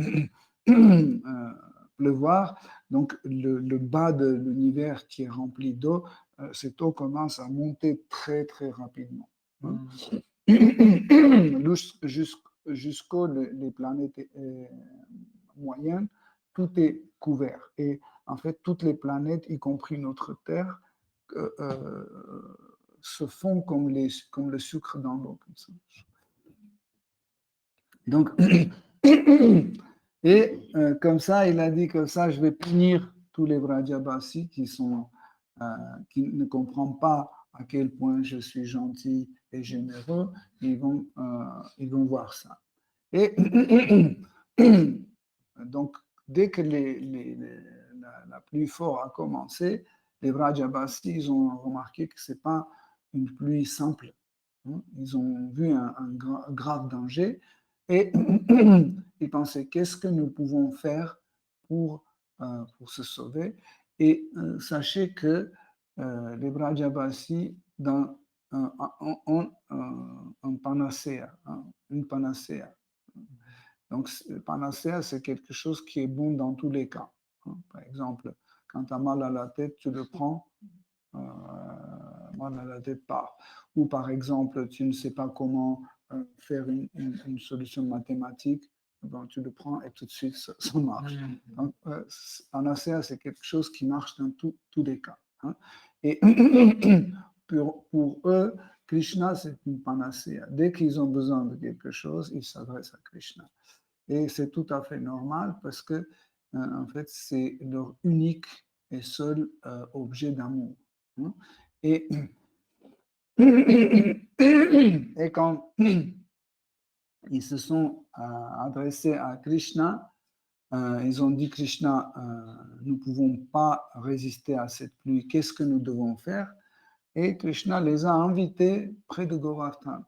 Speaker 1: pleuvoir, donc le bas de l'univers qui est rempli d'eau, cette eau commence à monter très très rapidement. Jusqu'aux les planètes moyennes, tout est couvert. Et en fait, toutes les planètes, y compris notre Terre, se font comme le sucre dans l'eau. Donc, et comme ça, il a dit comme ça, je vais punir tous les Vrajabasi qui ne comprennent pas à quel point je suis gentil et généreux. Ils vont voir ça. Et donc, dès que la pluie forte a commencé, les Vrajabasi, ils ont remarqué que ce n'est pas une pluie simple. Ils ont vu un grave danger et ils pensaient qu'est-ce que nous pouvons faire pour se sauver. Et sachez que les Vrajabasi ont un panacea, une panacea. Donc, panacea, c'est quelque chose qui est bon dans tous les cas. Par exemple, quand tu as mal à la tête, tu le prends, mal à la tête part. Ou par exemple, tu ne sais pas comment faire une solution mathématique, bon, tu le prends et tout de suite, ça marche. Donc, panacea, c'est quelque chose qui marche dans tous les cas. Et pour eux, Krishna, c'est une panacea. Dès qu'ils ont besoin de quelque chose, ils s'adressent à Krishna. Et c'est tout à fait normal parce que, en fait, c'est leur unique et seul objet d'amour. Et quand ils se sont adressés à Krishna, ils ont dit, Krishna, nous ne pouvons pas résister à cette pluie, qu'est-ce que nous devons faire? Et Krishna les a invités près de Govardhan.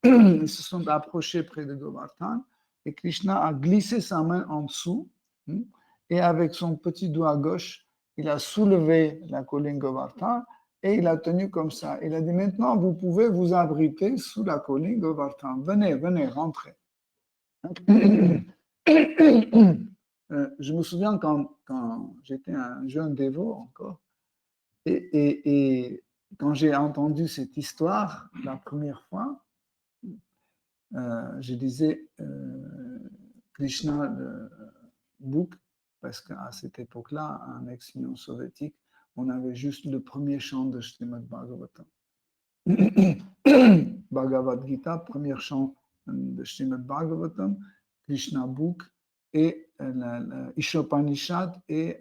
Speaker 1: Ils se sont approchés près de Govardhan et Krishna a glissé sa main en dessous et avec son petit doigt gauche, il a soulevé la colline Govardhan et il a tenu comme ça. Il a dit, maintenant, vous pouvez vous abriter sous la colline Govardhan. Venez, venez, rentrez. Je me souviens quand j'étais un jeune dévot encore, et quand j'ai entendu cette histoire la première fois, je disais Krishna Book, parce qu'à cette époque-là, en ex-Union soviétique, on avait juste le premier chant de Srimad Bhagavatam. Bhagavad Gita, premier chant de Srimad Bhagavatam, Krishna Book et Ishopanishad et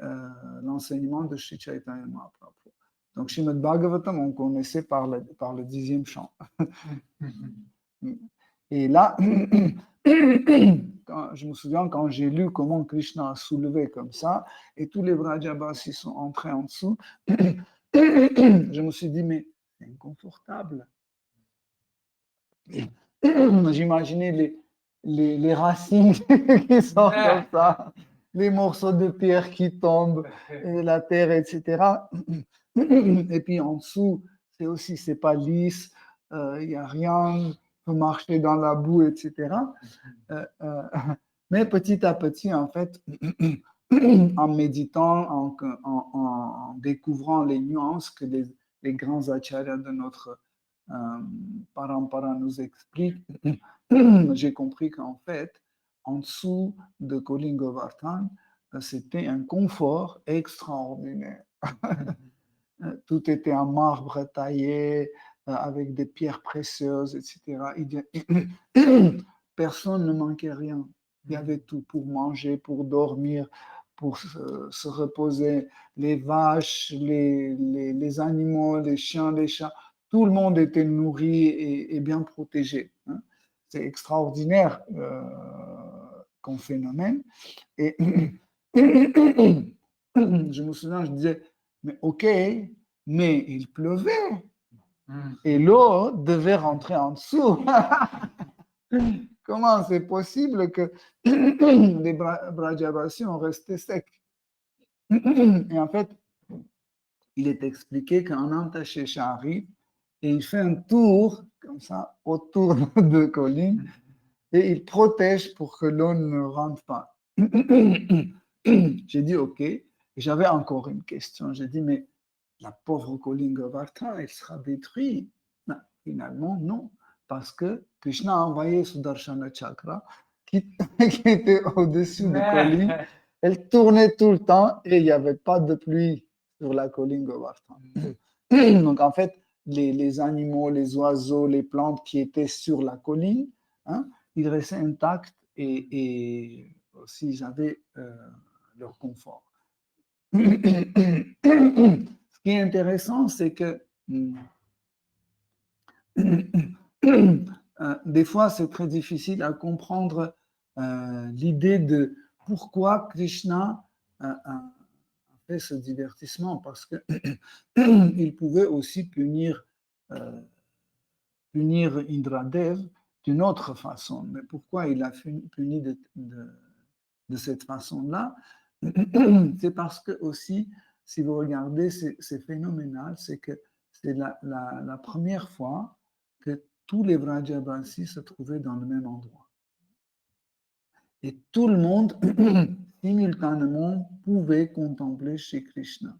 Speaker 1: l'enseignement de Sri Chaitanya Mahaprabhu. Donc Srimad Bhagavatam, on connaissait par le 10e chant. Et là, je me souviens quand j'ai lu comment Krishna a soulevé comme ça, et tous les Vrajabasis sont entrés en dessous, je me suis dit, mais c'est inconfortable. J'imaginais les racines qui sortent comme ça, les morceaux de pierre qui tombent, la terre, etc. Et puis en dessous, c'est pas lisse, il n'y a rien, faut marcher dans la boue, etc. Mais petit à petit, en fait, en méditant, en découvrant les nuances que les grands acharyas de notre parampara nous expliquent, j'ai compris qu'en fait, en dessous de Colin Govardhan, c'était un confort extraordinaire. Tout était en marbre taillé, avec des pierres précieuses, etc. Personne ne manquait rien. Il y avait tout pour manger, pour dormir, pour se reposer. Les vaches, les animaux, les chiens, les chats, tout le monde était nourri et bien protégé. Hein. C'est extraordinaire comme phénomène. Et je me souviens, je disais, mais ok, mais il pleuvait et l'eau devait rentrer en dessous. Comment c'est possible que les Brajavasis ont resté secs? Et en fait, il est expliqué qu'un entaché arrive et il fait un tour comme ça autour de colline et il protège pour que l'eau ne rentre pas. J'ai dit ok. Et j'avais encore une question. J'ai dit mais la pauvre colline Govardhan, elle sera détruite. Non, finalement, non. Parce que Krishna a envoyé Sudarshana Chakra qui était au-dessus de colline. Elle tournait tout le temps et il n'y avait pas de pluie sur la colline Govardhan. Donc en fait, les animaux, les oiseaux, les plantes qui étaient sur la colline, hein, ils restaient intacts et aussi ils avaient leur confort. Ce qui est intéressant, c'est que des fois, c'est très difficile à comprendre l'idée de pourquoi Krishna a fait ce divertissement, parce qu'il pouvait aussi punir Indradev d'une autre façon. Mais pourquoi il a puni de cette façon-là? C'est parce que aussi, si vous regardez, c'est phénoménal, c'est que c'est la première fois que tous les Vrajavasis se trouvaient dans le même endroit. Et tout le monde, simultanément, pouvait contempler chez Krishna.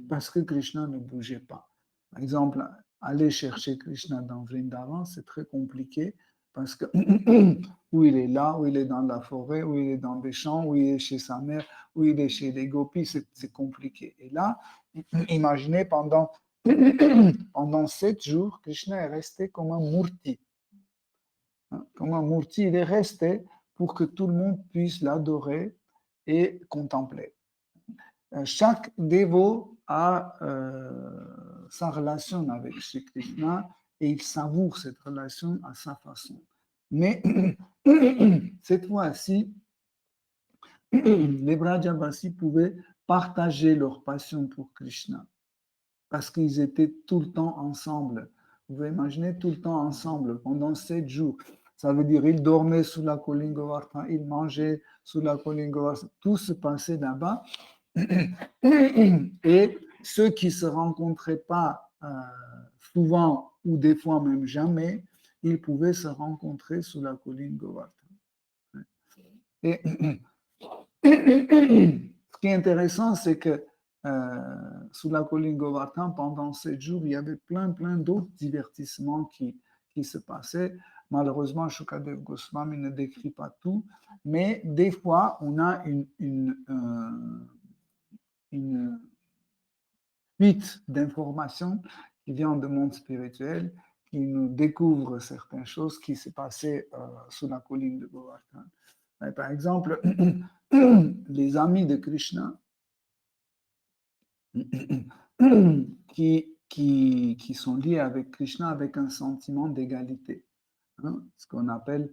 Speaker 1: Parce que Krishna ne bougeait pas. Par exemple, aller chercher Krishna dans Vrindavan, c'est très compliqué parce que où il est là, où il est dans la forêt, où il est dans des champs, où il est chez sa mère, où il est chez les gopis, c'est compliqué. Et là, imaginez pendant 7 jours, Krishna est resté comme un murti. Comme un murti, il est resté pour que tout le monde puisse l'adorer et contempler. Chaque dévot a sa relation avec Shri Krishna et il savoure cette relation à sa façon. Mais cette fois-ci, les Vrajavasis pouvaient partager leur passion pour Krishna parce qu'ils étaient tout le temps ensemble. Vous pouvez imaginer tout le temps ensemble pendant 7 jours. Ça veut dire ils dormaient sous la colline Govardhan, ils mangeaient sous la colline Govardhan, tout se passait là-bas. Et ceux qui ne se rencontraient pas souvent ou des fois même jamais, ils pouvaient se rencontrer sous la colline Govardhan. Et ce qui est intéressant, c'est que sous la colline Govardhan, pendant 7 jours, il y avait plein d'autres divertissements qui se passaient. Malheureusement, Shukadev Goswami ne décrit pas tout, mais des fois, on a une fuite d'informations qui vient du monde spirituel, qui nous découvre certaines choses qui se passaient sous la colline de Govardhan. Par exemple, les amis de Krishna qui sont liés avec Krishna avec un sentiment d'égalité, hein, ce qu'on appelle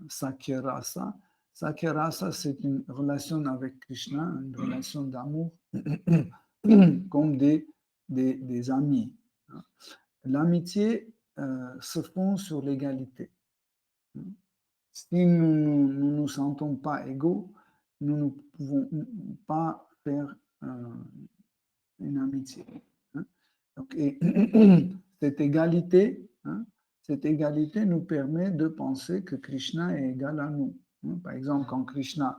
Speaker 1: Sakyarasa. Sakyarasa, c'est une relation avec Krishna, une relation d'amour, comme des amis. L'amitié se fonde sur l'égalité. Si nous ne nous sentons pas égaux, nous ne pouvons pas faire une amitié. Hein. Donc, cette égalité nous permet de penser que Krishna est égal à nous. Par exemple, quand Krishna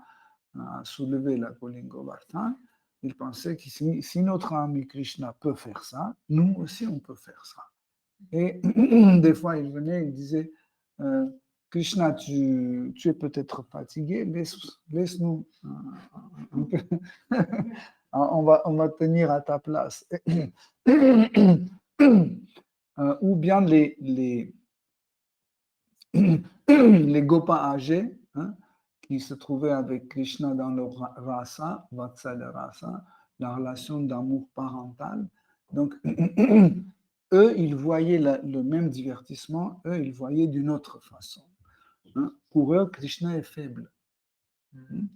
Speaker 1: a soulevé la colline Govardhan, il pensait que si notre ami Krishna peut faire ça, nous aussi on peut faire ça. Et des fois, il venait, il disait, Krishna, tu es peut-être fatigué, laisse-nous un peu. On va tenir à ta place. Ou bien les Gopas âgés, hein, qui se trouvaient avec Krishna dans leur rasa, Vatsalya rasa, la relation d'amour parental. Donc, eux, ils voyaient le même divertissement, eux, ils voyaient d'une autre façon. Hein. Pour eux, Krishna est faible. Vous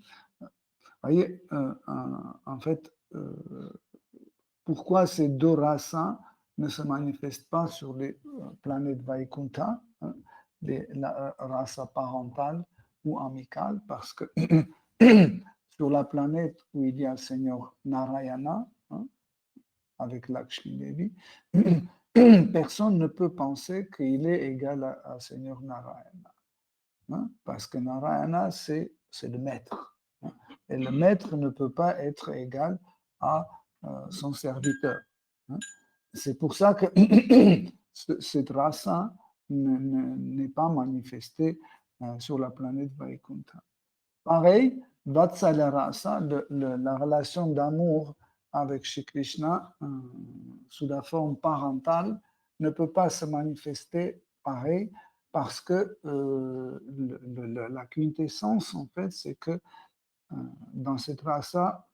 Speaker 1: voyez, en fait, pourquoi ces deux rasas ne se manifestent pas sur les planètes Vaikuntha, hein, la rasa parentale ou amicale, parce que sur la planète où il y a le Seigneur Narayana, hein, avec Lakshmi Devi, personne ne peut penser qu'il est égal à Seigneur Narayana. Hein, parce que Narayana, c'est le maître. Hein, et le maître ne peut pas être égal à son serviteur. Hein. C'est pour ça que cette rasa n'est pas manifestée sur la planète Vaikuntha. Pareil, Vatsalya rasa, la relation d'amour avec Shri Krishna sous la forme parentale ne peut pas se manifester pareil parce que la quintessence, en fait, c'est que dans cette rasa,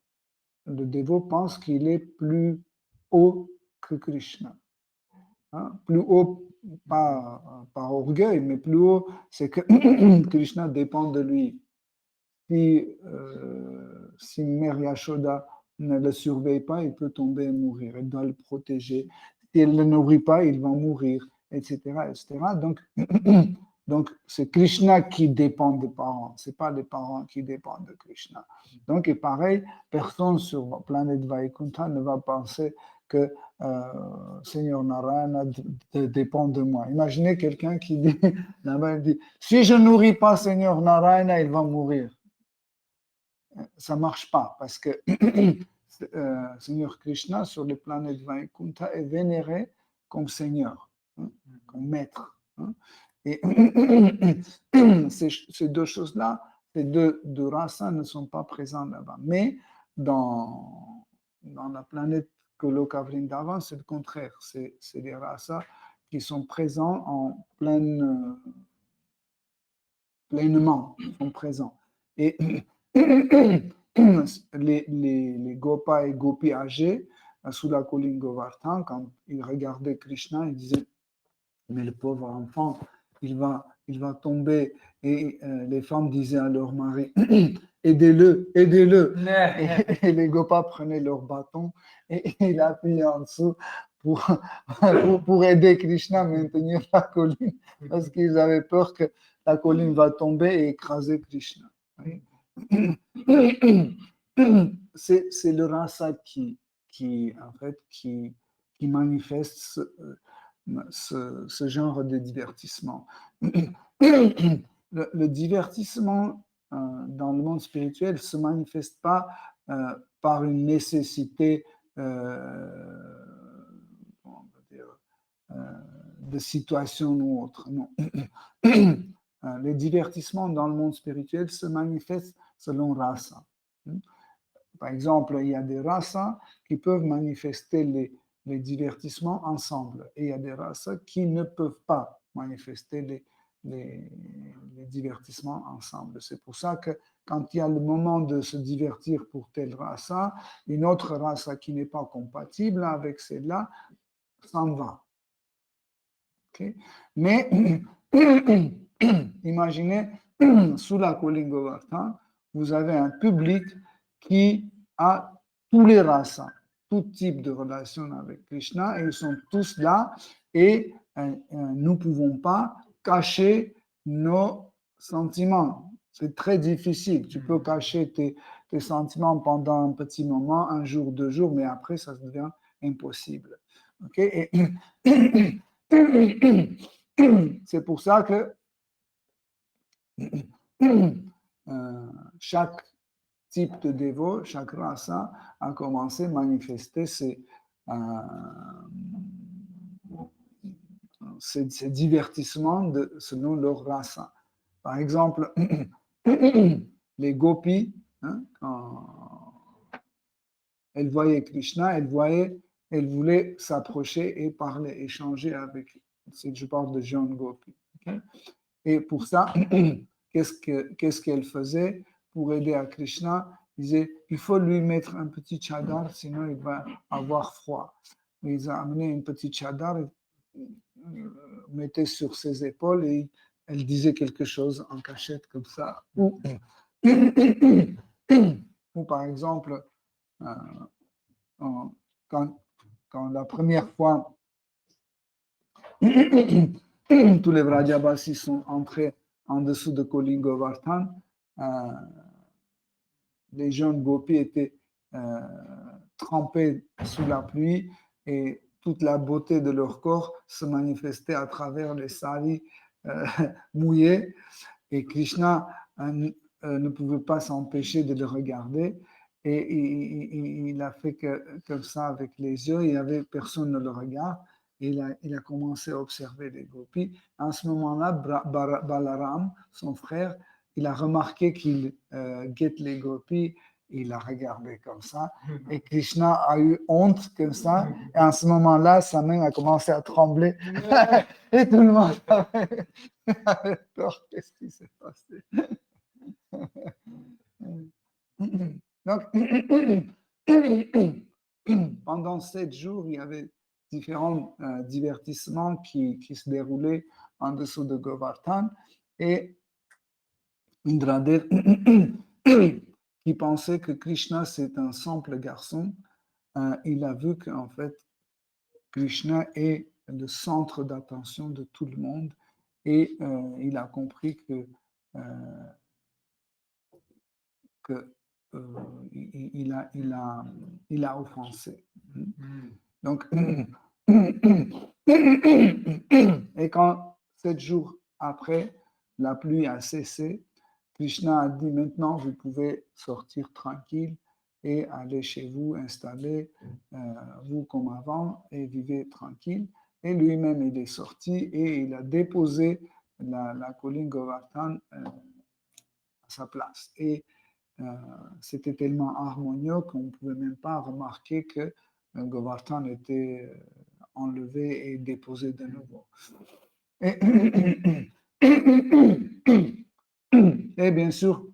Speaker 1: le dévot pense qu'il est plus haut que Krishna. Hein? Plus haut, pas par orgueil, mais plus haut, c'est que Krishna dépend de lui. Si Mère Yashoda ne le surveille pas, il peut tomber et mourir. Elle doit le protéger. Si elle ne le nourrit pas, il va mourir, etc. etc. Donc, c'est Krishna qui dépend des parents. Ce n'est pas les parents qui dépendent de Krishna. Donc, et pareil, personne sur la planète Vaikuntha ne va penser que Seigneur Narayana dépend de moi. Imaginez quelqu'un qui dit, si je ne nourris pas Seigneur Narayana, il va mourir. Ça ne marche pas parce que Seigneur Krishna sur les planètes Vaikuntha est vénéré comme Seigneur, hein, comme maître. Hein. Et ces deux choses-là, ces deux rasas ne sont pas présents là-bas. Mais dans la planète Goloka Vrindavan, c'est le contraire. C'est des rasas qui sont présents en pleinement, sont présents. Et les Gopas et Gopis âgés, sous la colline Govardhan, quand ils regardaient Krishna, ils disaient, mais le pauvre enfant, il va tomber. Et les femmes disaient à leur mari, aidez-le, aidez-le. Et les Gopas prenaient leur bâton et ils appuyaient en dessous pour aider Krishna à maintenir la colline, parce qu'ils avaient peur que la colline va tomber et écraser Krishna. C'est le rasa qui en fait, qui manifestent ce genre de divertissement. Le divertissement dans le monde spirituel ne se manifeste pas par une nécessité comment on va dire, de situation ou autre. Non. Les divertissements dans le monde spirituel se manifestent selon rasa. Par exemple, il y a des rasas qui peuvent manifester les divertissements ensemble et il y a des rasas qui ne peuvent pas manifester les divertissements ensemble. C'est pour ça que quand il y a le moment de se divertir pour telle rasa, une autre rasa qui n'est pas compatible avec celle-là s'en va. Okay? Mais imaginez, sous la Calling Govardhan, vous avez un public qui a tous les rasas, tout type de relation avec Krishna, et ils sont tous là, et nous ne pouvons pas cacher nos sentiments. C'est très difficile. Tu peux cacher tes sentiments pendant un petit moment, un jour, 2 jours, mais après, ça devient impossible. Okay? Et c'est pour ça que chaque type de dévot, chaque rasa a commencé à manifester ces divertissements selon leur rasa. Par exemple, les gopis, quand elles voyaient Krishna, elles voulaient s'approcher et parler, échanger avec. Je parle de jeunes gopis. Okay? Et pour ça, qu'est-ce qu'elle faisait pour aider à Krishna? Il disait, il faut lui mettre un petit chadar, sinon il va avoir froid. Ils ont amené une petite chadar, mettait sur ses épaules et elle disait quelque chose en cachette comme ça. Ou par exemple, quand la première fois, tous les Vrajabasis sont entrés en dessous de Calling Govardhan, les jeunes gopis étaient trempés sous la pluie et toute la beauté de leur corps se manifestait à travers les saris mouillés. Et Krishna ne pouvait pas s'empêcher de le regarder. Et il a fait comme ça avec les yeux. Il y avait personne ne le regarde. Et il a commencé à observer les gopis. À ce moment-là, Balaram, son frère, il a remarqué qu'il guette les gopis. Il a regardé comme ça. Et Krishna a eu honte comme ça. Et à ce moment-là, sa main a commencé à trembler. Et tout le monde avait peur. Qu'est-ce qui s'est passé? Donc, pendant 7 jours, il y avait différents divertissements qui se déroulaient en dessous de Govardhan. Et Indradev, qui pensait que Krishna, c'est un simple garçon, il a vu qu'en fait, Krishna est le centre d'attention de tout le monde et il a compris il a offensé. Donc, et quand 7 jours après, la pluie a cessé, Krishna a dit maintenant vous pouvez sortir tranquille et aller chez vous, installer vous comme avant et vivez tranquille. Et lui-même, il est sorti et il a déposé la Calling Govardhan à sa place. Et c'était tellement harmonieux qu'on ne pouvait même pas remarquer que Govardhan était enlevé et déposé de nouveau. Et bien sûr,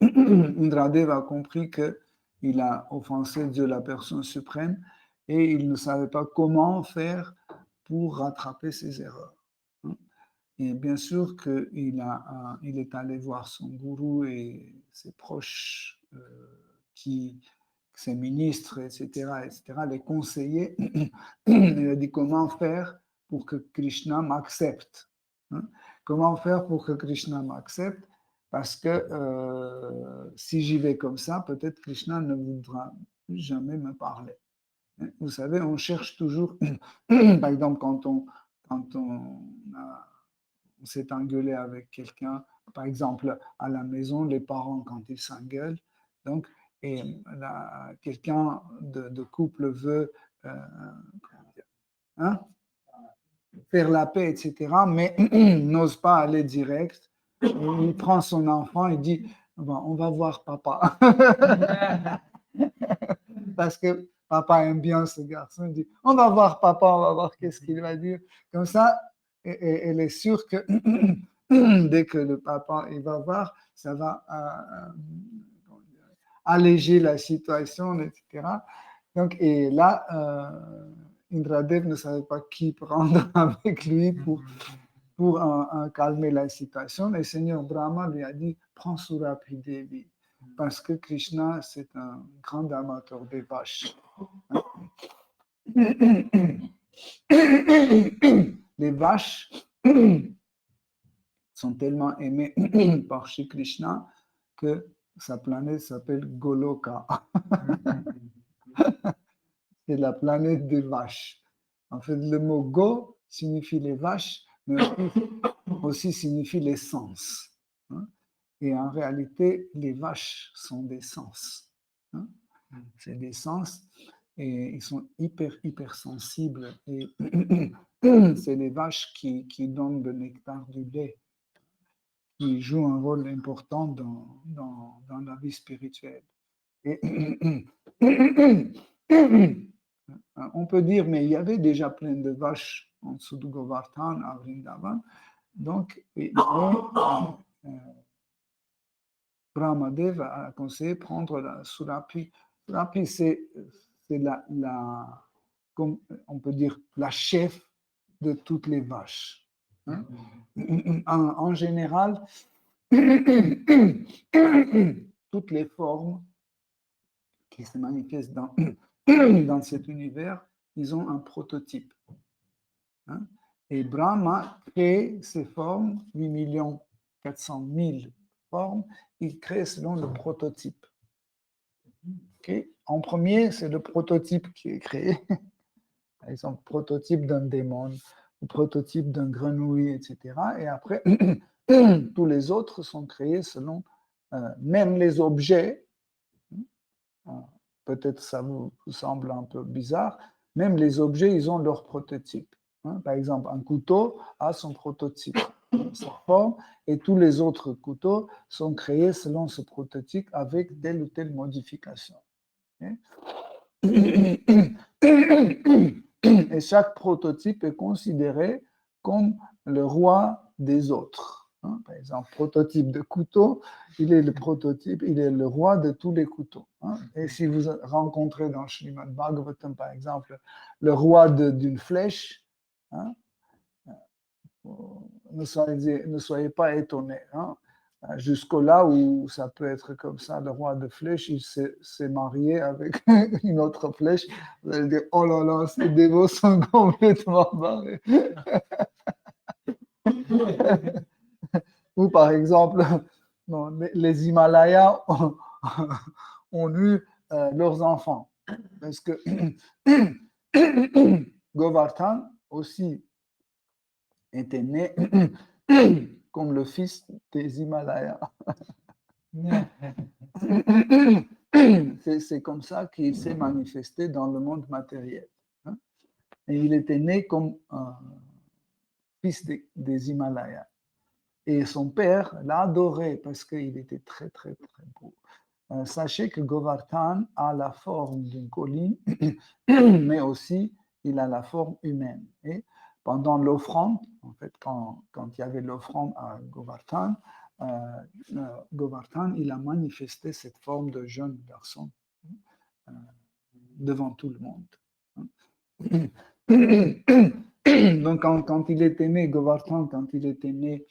Speaker 1: Indradev a compris qu'il a offensé Dieu, la personne suprême, et il ne savait pas comment faire pour rattraper ses erreurs. Et bien sûr qu'il est allé voir son gourou et ses proches, ses ministres, etc., les conseillers. Il a dit comment faire pour que Krishna m'accepte. Comment faire pour que Krishna m'accepte? Parce que si j'y vais comme ça, peut-être Krishna ne voudra plus jamais me parler. Vous savez, on cherche toujours, par exemple, on s'est engueulé avec quelqu'un, par exemple, à la maison, les parents, quand ils s'engueulent, donc, et quelqu'un de couple veut hein, faire la paix, etc., mais n'ose pas aller direct. Il prend son enfant et dit, bon, on va voir papa. Parce que papa aime bien ce garçon. Il dit, on va voir papa, on va voir qu'est-ce qu'il va dire. Comme ça, elle est sûre que dès que le papa il va voir, ça va alléger la situation, etc. Donc, et là, Indradev ne savait pas qui prendre avec lui pour calmer la situation. Le Seigneur Brahma lui a dit, prends Surapi Devi, parce que Krishna, c'est un grand amateur des vaches. Les vaches sont tellement aimées par Shri Krishna que sa planète s'appelle Goloka. C'est la planète des vaches. En fait, le mot go signifie les vaches, mais aussi signifie les sens. Et en réalité, les vaches sont des sens. C'est des sens et ils sont hyper sensibles. Et c'est les vaches qui donnent le nectar du lait, qui jouent un rôle important dans la vie spirituelle. Et on peut dire, mais il y avait déjà plein de vaches en dessous de Govardhan, à Vrindavan. Donc, Brahmadev a conseillé de prendre la Surapi. Surapi, c'est comme on peut dire, la chef de toutes les vaches. Hein? En général, toutes les formes qui se manifestent dans cet univers, ils ont un prototype. Hein? Et Brahma crée ces formes, 8 400 000 formes, il crée selon le prototype. Okay? En premier, c'est le prototype qui est créé. Par exemple, prototype d'un démon, prototype d'un grenouille, etc. Et après, tous les autres sont créés selon, même les objets, peut-être ça vous semble un peu bizarre, même les objets, ils ont leur prototype. Par exemple, un couteau a son prototype, sa forme, et tous les autres couteaux sont créés selon ce prototype avec telle ou telle modification. Et chaque prototype est considéré comme le roi des autres. Par exemple, prototype de couteau, il est le prototype, il est le roi de tous les couteaux. Et si vous rencontrez dans Srimad Bhagavatam, par exemple, le roi d'une flèche, ne soyez pas étonnés. Jusqu'au-là où ça peut être comme ça, le roi de flèche, il s'est marié avec une autre flèche. Vous allez dire, oh là là, ces dévots sont complètement barrés. Ou par exemple, non, les Himalayas ont eu leurs enfants. Parce que Govardhan aussi était né comme le fils des Himalayas. C'est comme ça qu'il s'est manifesté dans le monde matériel. Et il était né comme fils des Himalayas. Et son père l'a adoré parce qu'il était très, très, très beau. Sachez que Govardhan a la forme d'une colline, mais aussi il a la forme humaine. Et pendant l'offrande, en fait, quand il y avait l'offrande à Govardhan, Govardhan, il a manifesté cette forme de jeune garçon devant tout le monde. Donc, quand il était né, Govardhan, quand il était né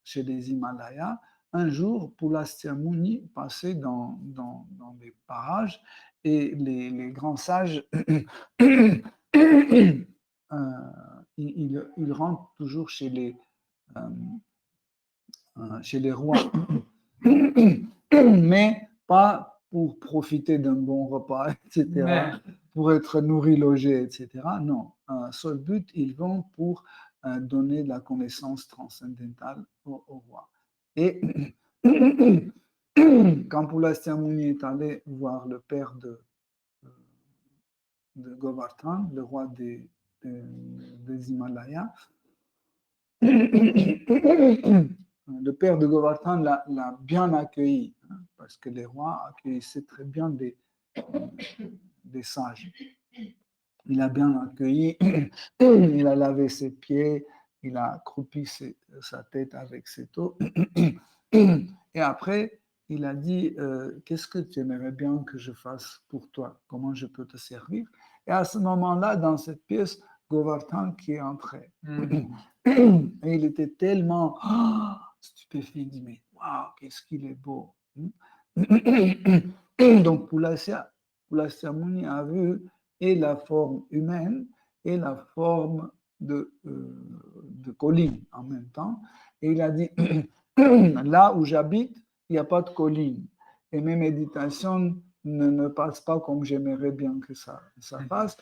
Speaker 1: chez les Himalayas, un jour, Pulastya Muni passait dans les parages et les grands sages, ils rentrent toujours chez les rois, mais pas pour profiter d'un bon repas, etc.,
Speaker 3: Mais,
Speaker 1: pour être nourri, logé, etc. Non, un seul but, ils vont pour donner de la connaissance transcendantale au roi. Et quand Pulastia Muni est allé voir le père de Govardhan, le roi des Himalayas, le père de Govardhan l'a bien accueilli, hein, parce que les rois accueillissaient très bien des sages. Il a bien accueilli, il a lavé ses pieds, il a croupi sa tête avec ses os. Et après, il a dit, qu'est-ce que tu aimerais bien que je fasse pour toi? Comment je peux te servir? Et à ce moment-là, dans cette pièce, Govardhan qui est entré. Et il était tellement stupéfait, il dit, mais waouh, qu'est-ce qu'il est beau. Donc, Pulasya Muni a vu et la forme humaine et la forme de colline en même temps. Et il a dit, là où j'habite, il n'y a pas de colline. Et mes méditations ne passent pas comme j'aimerais bien que ça passe.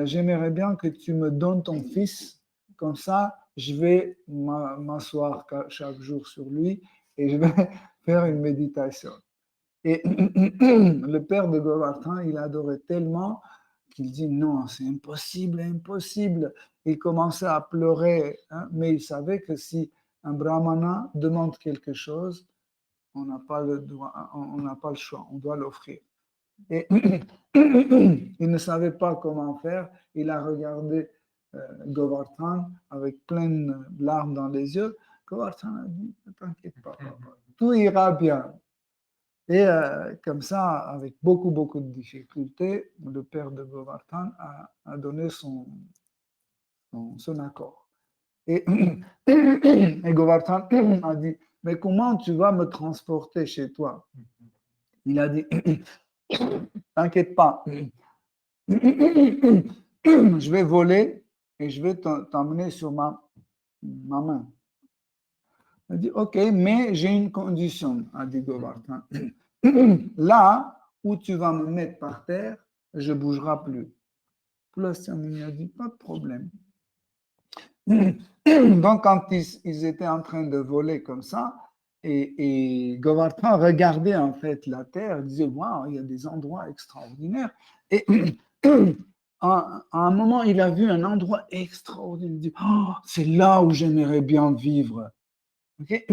Speaker 1: J'aimerais bien que tu me donnes ton fils, comme ça, je vais m'asseoir chaque jour sur lui et je vais faire une méditation. Et le père de Govardhan, il adorait tellement qu'il dit non, c'est impossible, impossible. Il commençait à pleurer, hein, mais il savait que si un brahmana demande quelque chose, on n'a pas le choix, on doit l'offrir. Et il ne savait pas comment faire. Il a regardé Govardhan avec pleines larmes dans les yeux. Govardhan a dit, ne t'inquiète pas, papa, tout ira bien. Et comme ça, avec beaucoup, beaucoup de difficultés, le père de Govardhan a donné son accord. Et, et Govardhan a dit, mais comment tu vas me transporter chez toi? Il a dit, t'inquiète pas, je vais voler et je vais t'emmener sur ma main. Il a dit, ok, mais j'ai une condition, a dit Govardhan. Là où tu vas me mettre par terre, je ne bougerai plus. Pulasya Muni a dit, pas de problème. Donc, quand ils étaient en train de voler comme ça, et Govardhan regardait en fait la terre, il disait, waouh, il y a des endroits extraordinaires. Et à un moment, il a vu un endroit extraordinaire. Il dit, oh, c'est là où j'aimerais bien vivre. Okay?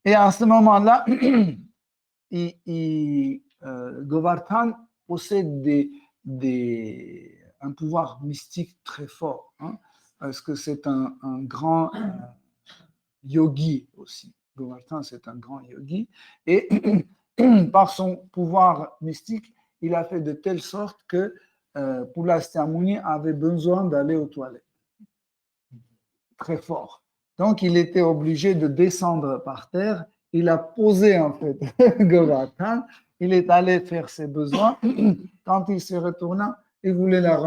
Speaker 1: Et à ce moment-là, Govardhan possède un pouvoir mystique très fort, hein, parce que c'est un grand yogi aussi. Govardhan, c'est un grand yogi. Et par son pouvoir mystique, il a fait de telle sorte que Pulasya Muni avait besoin d'aller aux toilettes. Très fort. Donc, il était obligé de descendre par terre. Il a posé, en fait, Govardhan. Il est allé faire ses besoins. Quand il se retourna, il voulait la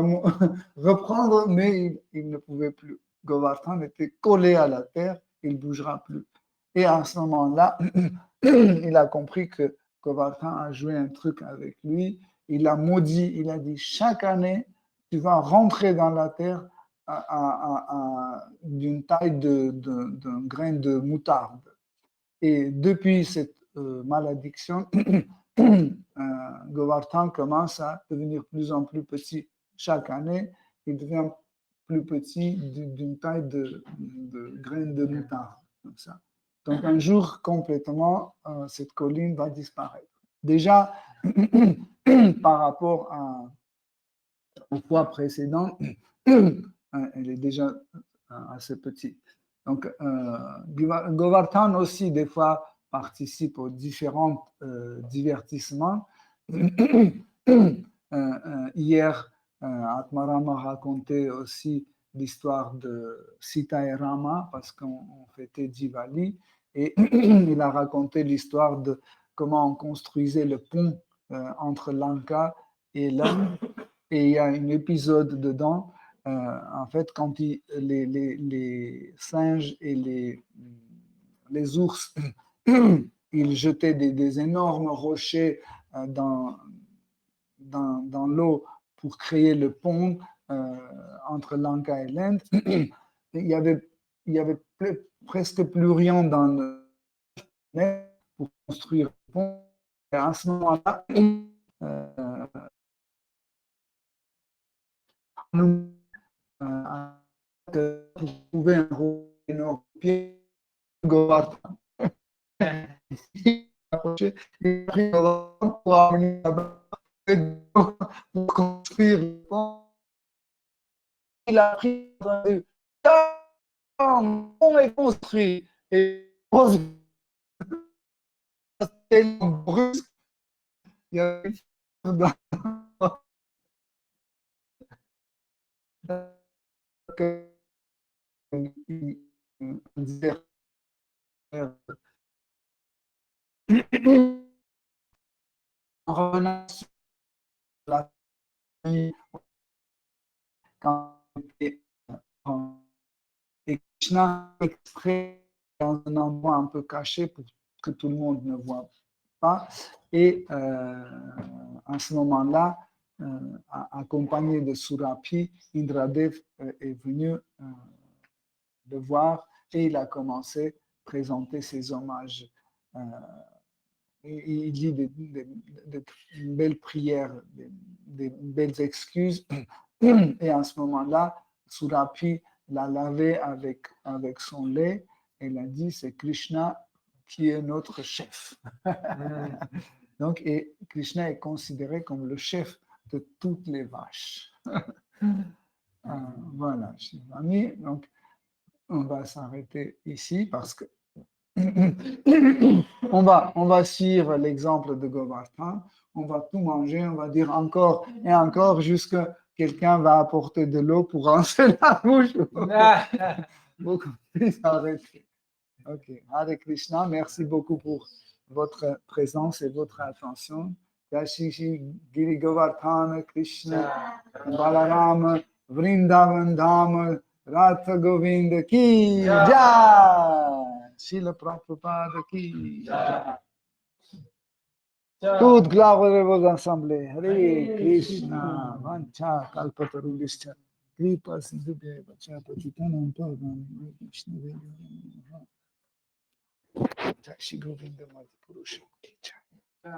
Speaker 1: reprendre, mais il ne pouvait plus. Govardhan était collé à la terre. Il ne bougera plus. Et à ce moment-là, il a compris que Govardhan a joué un truc avec lui. Il a maudit. Il a dit, chaque année, tu vas rentrer dans la terre d'une taille d'un grain de moutarde. Et depuis cette malédiction, Govardhan commence à devenir plus en plus petit chaque année. Il devient plus petit d'une taille de grain de moutarde. Comme ça. Donc un jour, complètement, cette colline va disparaître. Déjà, par rapport aux fois précédentes, elle est déjà assez petite. Donc, Govardhan aussi, des fois, participe aux différents divertissements. Hier, Atmarama racontait aussi l'histoire de Sita et Rama, parce qu'on fêtait Diwali, et il a raconté l'histoire de comment on construisait le pont entre Lanka et l'Inde. Et il y a un épisode dedans, en fait, quand les singes et les ours, il jetait des énormes rochers dans l'eau pour créer le pont entre Lanka et l'Inde. Il y avait presque plus rien dans le net pour construire le pont. Et à ce moment-là, nous trouver un rôle énorme pied Govardhan. Il a pris Govardhan pour amener là-bas pour construire le pont. Il a pris le pont est construit et tellement brusque, il y a en revenant sur la famille, quand et Krishna extrait dans un endroit un peu caché pour que tout le monde ne voit pas. Et à ce moment-là, accompagné de Surapi, Indradev est venu le voir et il a commencé à présenter ses hommages. Il dit de belles prières, des belles excuses. Et à ce moment-là, Surapi l'a lavé avec son lait et il a dit c'est Krishna qui est notre chef. Donc, et Krishna est considéré comme le chef de toutes les vaches. Voilà, chers amis. Donc, on va s'arrêter ici parce que on va suivre l'exemple de Govardhan. On va tout manger, on va dire encore et encore jusqu'à quelqu'un va apporter de l'eau pour rincer la bouche. Beaucoup plus arrêter. Ok, Hare Krishna, merci beaucoup pour votre présence et votre attention. Jashishi Giri Govardhan Krishna Balaram Vrindavan Dham Ratha Govinda Ki Jai. Srila Prabhupada Ki Jai. Toute gloire de vos assemblées. Hare Krishna Vancha Kalpatarubhishcha Kripa Sindhubhya Vacha Patitanam Pavanam Krishna Jai Shri Govinda Madhupurusha Ki Jai.